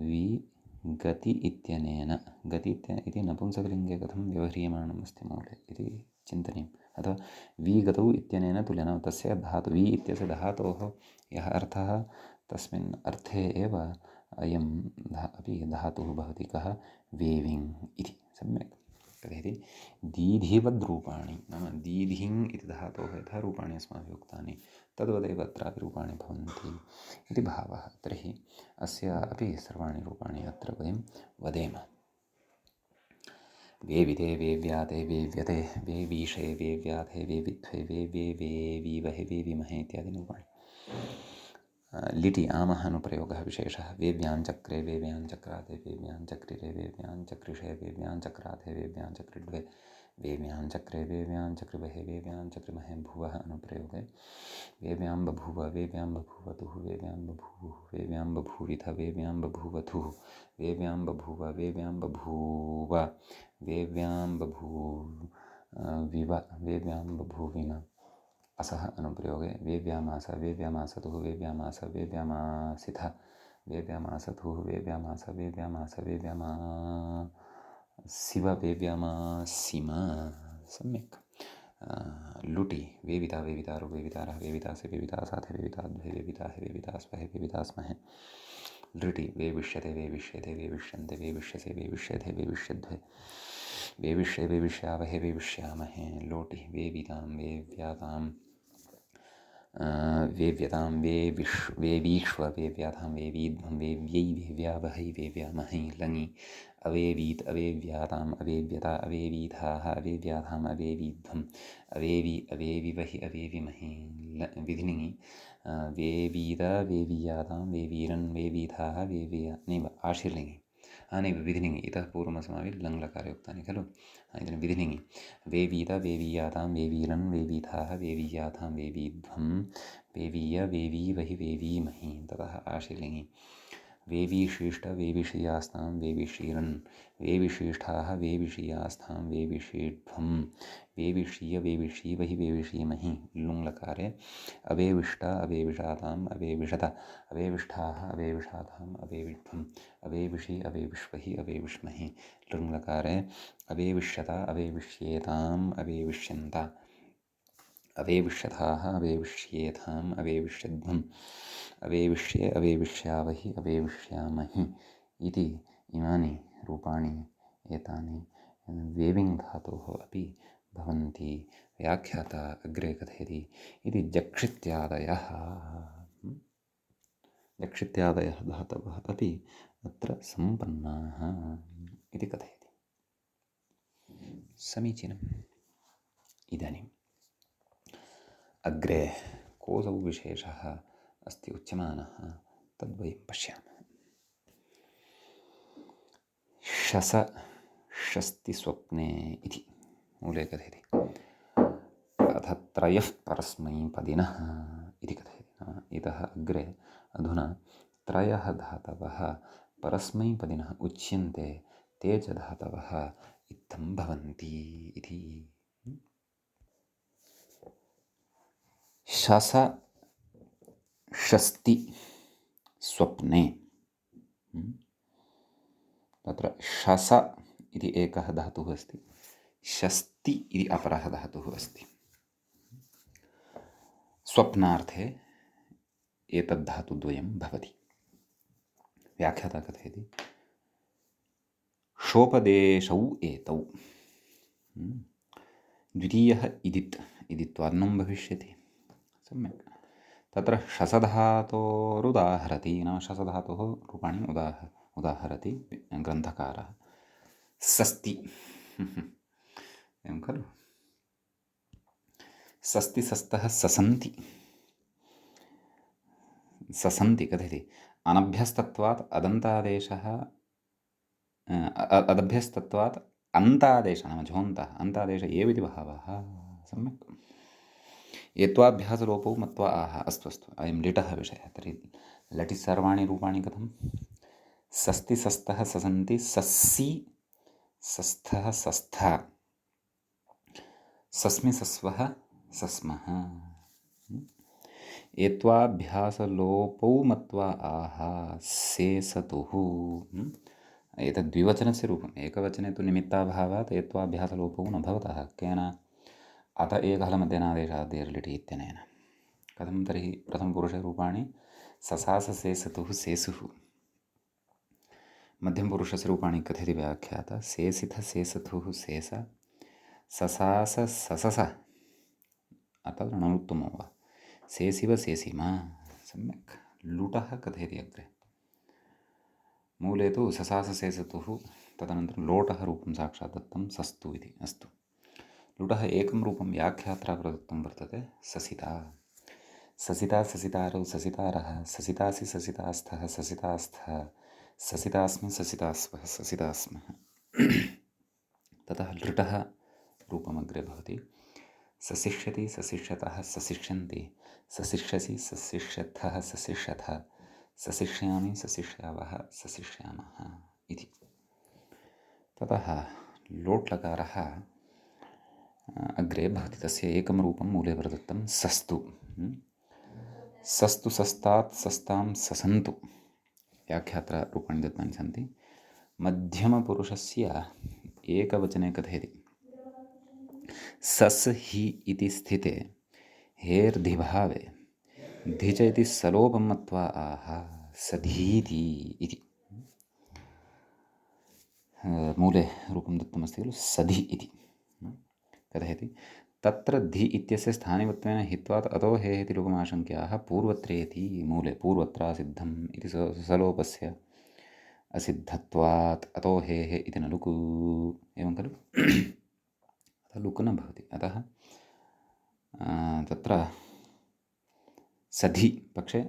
विगति इत्यनेन, गति इति नपुंसकलिङ्गे कथं व्यवह्रियमाणम् अस्ति मूले इति चिन्तनीयम्। अथवा विगतौ इत्यनेन तुल्येन, तस्य धातु वि इत्यस्य धातोः यः अर्थः तस्मिन् अर्थे एव अयं अपि धातुः भवति। कः? वेविङ् इति। सम्यक्। कथयति दीधिवद्रूपाणि, नाम दीधिङ् इति धातोः यथा रूपाणि अस्माभिः उक्तानि तद्वदेव अत्रापि रूपाणि भवन्ति इति भावः। तर्हि अस्य अपि सर्वाणि रूपाणि अत्र वयं वदेम। वेविते वेव्याते वेव्यते वेवीषे वेव्याथे वेविध्वे वेवीवहे वेविमहे इत्यादीनि रूपाणि। लिटि आमः अनुप्रयोगः विशेषः। वेव्याञ्चक्रे वेव्याञ्चक्राते वेव्याञ्चक्रिरे वेव्याञ्चक्रिषे वेव्याञ्चक्राते वेव्याञ्चक्रिड्वे वेव्याञ्चक्रे वेव्याञ्चक्रिवहे वेव्याञ्चक्रिमहे भुवः अनुप्रयोगे वेव्यां बभूव वेव्यां बभूवतुः वेव्यां बभूवुः वेव्यां बभूविथ वेव्यां बभूवथुः वेव्यां बभूव वेव्यां बभूव वेव्यां बभूविव वेव्यां बभूविम। असः अनुप्रयोगे वेव्यामास वेव्यामासतुः वेव्यामास वेव्यामासिथ वेव्यामासतुः वेव्यामास वेव्यामास वेव्यामासिव वेव्यामासिम। सम्यक्। लुटि वेविता वेवितारो वेवितारः वेवितासे वेवितासाथे वेविताद्वे वेविताहे वेवितास्वहे वेवितास्महे। लृटि वेविष्यते वेविष्यते वेविष्यन्ते वेविष्यसे वेविष्यते वेविष्यद्वे वेविष्ये वेविष्यावहे वेविष्यामहे। लोटि वेवितां वेव्यातां वेव्यतां वेवीक्ष्व वेव्यातां वेवीध्वं वेव्यै वेव्यावहै वेव्यामहै। लङि अवेवीत् अवेव्याताम् अवेव्यता अवेवीथाः अवेव्याताम् अवेवीध्वम् अवेवि अवेविवहि अवेविमहे। विधिनिङि वेवीद वेवीयातां वेवीरन् वेवीथाः वेवीया नैव आशीर्लिङि नैव विधिनिङि। इतः पूर्वमस्माभिः लङ्लकारे उक्तानि खलु। इदानीं विधिनिङि वेवीत वेवीयातां वेवीरन् वेवीथाः वेवीयातां वेवीध्वं वेवीय वेवीवहि वेवीमहि। ततः आशीर्लिङि वेवीशीष्ट वेविषीयास्तां वेविषीरन् वेविशीष्ठाः वेविषीयास्तां वेविषीध्वं वेविषीय वेविषीवहि वेविषीमहि। लुङ्लकारे अवेविष्ट अवेविषाताम् अवेविषत अवेविष्ठाः अवेविषाताम् अवेविध्वम् अवेविषि अवेविष्वहि अवेविष्महि। लृङ्लकारे अवेविष्यत अवेविष्येताम् अवेविष्यन्त अवेविष्यथाः अवेविष्येथाम् अवेविष्यध्वम् अवेविष्ये अवेविष्यावहि अवेविष्यामहि इति इमानि रूपाणि एतानि वेविङ् धातोः अपि भवन्ति। व्याख्याता अग्रे कथयति इति जक्षित्यादयः जक्षित्यादयः धातवः अपि अत्र सम्पन्नाः इति कथयति। समीचीनम्। इदानीम् अग्रे कोऽसौ विशेषः अस्ति उच्यमानः तद्वयं पश्यामः। शस शस्ति स्वप्ने इति मूले कथयति। अथ त्रयः परस्मैपदिनः इति कथयति। इतः अग्रे अधुना त्रयः धातवः परस्मैपदिनः उच्यन्ते ते च धातवः इत्थं भवन्ति इति। शस शस्ति स्वप्ने तत्र शस इति एकः धातुः अस्ति, शस्ति इति अपरः धातुः अस्ति। स्वप्नार्थे एतद्धातुद्वयं भवति। व्याख्याता कथयति शोपदेशौ एतौ। द्वितीयः इदित्, इदित्वान्नं भविष्यति। सम्यक्। तत्र शसधातोरुदाहरति, नाम शसधातोः रूपाणि उदाहरति ग्रन्थकारः। सस्ति एवं खलु। सस्ति सस्तः ससन्ति, ससन्ति कथयति अनभ्यस्तत्वात् अदन्तादेशः, अदभ्यस्तत्वात् अन्तादेशः नाम झोन्तः, अन्तादेश एव इति भावः। सम्यक्। एत्वाभ्यासलोपौ मत्वा आह। अस्तु अस्तु, अयं लिटः विषयः। तर्हि लटि सर्वाणि रूपाणि कथं? सस्ति सस्तः ससन्ति, सस्सि सस्थः सस्था, सस्मि सस्वः सस्मः। एत्वाभ्यासलोपौ मत्वा आह सेसतुः। एतद् द्विवचनस्य रूपम्। एकवचने तु निमित्ताभावात् एत्वाभ्यासलोपौ न भवतः। केन? अत एकहलमध्यनादेशादेर्लिटि इत्यनेन। कथं तर्हि प्रथमपुरुषे रूपाणि? ससास सेसतुः सेसुः। मध्यमपुरुषस्य रूपाणि कथयति व्याख्याता? सेसिथ सेसथुः सेस, ससास ससस, अतः णनुत्तमो वा, सेसिव सेसिमा। सम्यक्। लुटः कथयति अग्रे। मूले तु ससास सेसतुः, तदनन्तरं लोटः रूपं साक्षात् दत्तं सस्तु इति। अस्तु। लुटः एकं रूपं व्याख्यात्रा प्रदत्तं वर्तते, ससिता। ससिता ससितारौ ससितारः, ससितासि ससितास्थः ससितास्थः, ससितास्मि ससितास्वः ससितास्मः। ततः लृटः रूपमग्रे भवति। सशिष्यति सशिष्यतः सशिष्यन्ति, सशिष्यसि सशिष्यथः सशिष्यथः, सशिष्यामि सशिष्यावः सशिष्यामः इति। ततः लोट्लकारः अग्रे भवति। तस्य एकं रूपं मूले प्रदत्तं सस्तु। सस्तु सस्तात् सस्तां ससन्तु। व्याख्यात्र रूपाणि दत्तानि सन्ति। मध्यमपुरुषस्य एकवचने कथयति सस् हि इति स्थिते हेर्धिभावे धिच इति सलोपं मत्वा आह सधीति इति। मूले रूपं दत्तमस्ति खलु, सधि इति। कथयति तत्र धि इत्यस्य स्थानिवत्वेन हित्वात् अतो हे इति लोपमाशङ्क्याः पूर्वत्रेति। मूले पूर्वत्रा सिद्धम् इति सलोपस्य असिद्धत्वात् अतो हे इति न लुकु। एवं खलु। अतः लुक् न भवति। अतः तत्र सधि पक्षे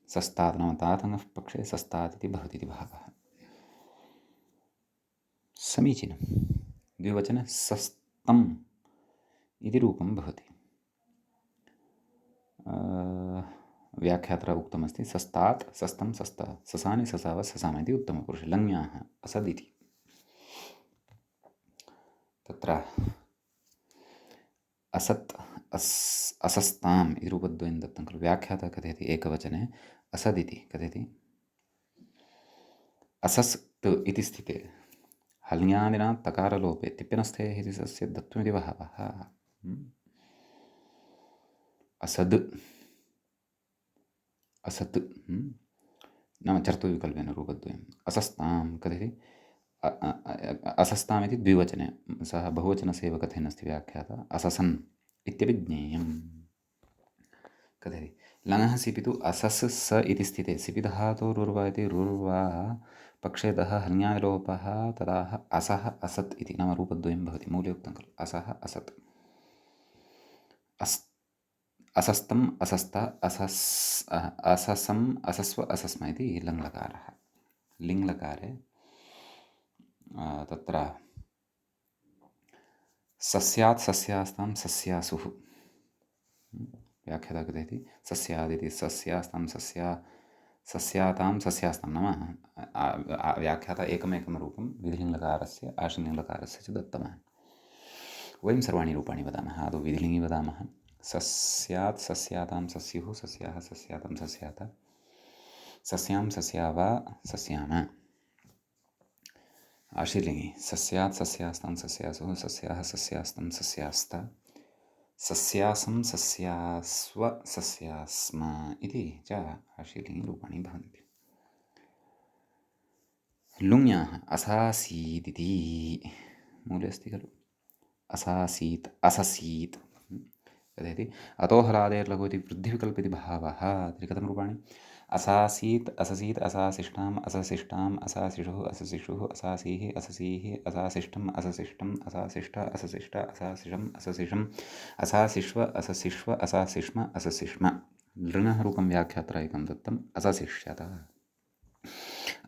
सस्तात् नाम तातनः पक्षे सस्तात् इति भवति इति भावः। समीचीनं। द्विवचने सस्तम् इति रूपं भवति। व्याख्यात्रा उक्तमस्ति सस्तात् सस्तं सस्ता, ससानि ससाव ससाम इति उत्तमपुरुषे लङ्याः असद् इति। तत्र असत् असस्ताम् इति रूपद्वयं दत्तं खलु। व्याख्याता कथयति एकवचने असद् इति कथयति असस्त् इति स्थिते हल्ङ्यादिना तकारलोपे तिप्यनस्थेः इति सस्य दत्वमिति भावः। असद् असत् नाम चर्तुविकल्पेन रूपद्वयम्। असस्तां कथयति असस्तामिति द्विवचने, सः बहुवचनस्य एव कथयन् अस्ति व्याख्याता। अससन् इत्यपि ज्ञेयं कथयति। लङः सिपि तु असस् स इति स्थिते सिपि धातोरुर्वा इति रुर्वा पक्षेतः हल्ङ्यालोपः तदाह असः असत् इति नाम रूपद्वयं भवति। मूले उक्तं खलु असः असत्। असस्तम् असस्त अससम् असस्व असस्म इति लङ्लकारः। लिङ्लकारे तत्र सस्यात् सस्यास्तां सस्यासुः। व्याख्याता कथयति सस्यादिति सस्यास्तां सस्यातां सस्यास्तां नाम व्याख्याता एकमेकं रूपं विधिलिङ्लकारस्य आश्लिङ्लकारस्य च दत्तवान्। वयं सर्वाणि रूपाणि वदामः। आदौ विधिलिङ्गि वदामः। सस्यात् सस्यातां सस्युः, सस्याः सस्यातां सस्यात, सस्यां सस्यावा सस्याम। आशीर्लिङ्गि सस्यात् सस्यास्तं सस्यासुः सस्याः सस्यास्तं सस्यास्त सस्यासं सस्यास्व सस्यास्म इति च आशीर्लिङ्गिरूपाणि भवन्ति। लुङ्याः असासीदिति मूले अस्ति खलु असासीत् अससीत् तदेति अतो हलादेर्लघु इति वृद्धिविकल्प इति भावः तर्हि कथं रूपाणि असासीत् अससीत् असासिष्टाम् अससिष्टाम् असासिषुः अससिषुः असासीः अससीः असासिष्टम् अससिष्टम् असासिष्ट अससिष्ट असासिषम् अससिषम् असासिष्व अससिष्व असासिष्म अससिष्म लृणः रूपं व्याख्यात्र एकं दत्तम् अससिष्यत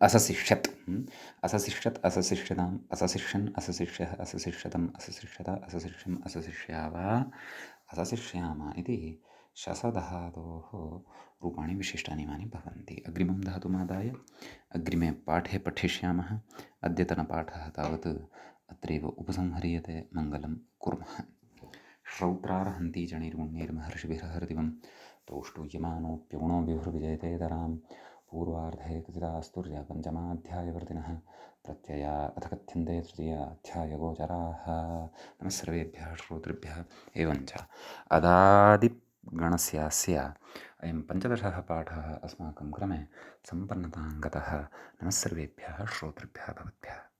असशिष्यत् असशिष्यत् असशिष्यताम् असशिष्यन् असशिष्यः असशिष्यतम् असशिष्यत असशिष्यम् असशिष्या वा असशिष्याम इति शसधातोः रूपाणि विशिष्टानिमानि भवन्ति। अग्रिमं धातुमादाय अग्रिमे पाठे पठिष्यामः। अद्यतनपाठः तावत् अत्रैव उपसंह्रियते। मङ्गलं कुर्मः। श्रौत्रार्हन्ति जनिर्मुण्यैर्महर्षिभिर्हरदिवं तौष्टूयमानोऽप्यगुणो विभुर्विजयतेतरां पूर्वार्धे कथितास्तुर्या पञ्चमाध्यायवर्तिनः प्रत्यया अथ कथ्यन्ते तृतीयाध्यायगोचराः। नमः सर्वेभ्यः श्रोतृभ्यः। एवञ्च अदादिगणस्यास्य अयं पञ्चदशः पाठः अस्माकं क्रमे सम्पन्नतां गतः। नमः सर्वेभ्यः श्रोतृभ्यः भवद्भ्यः।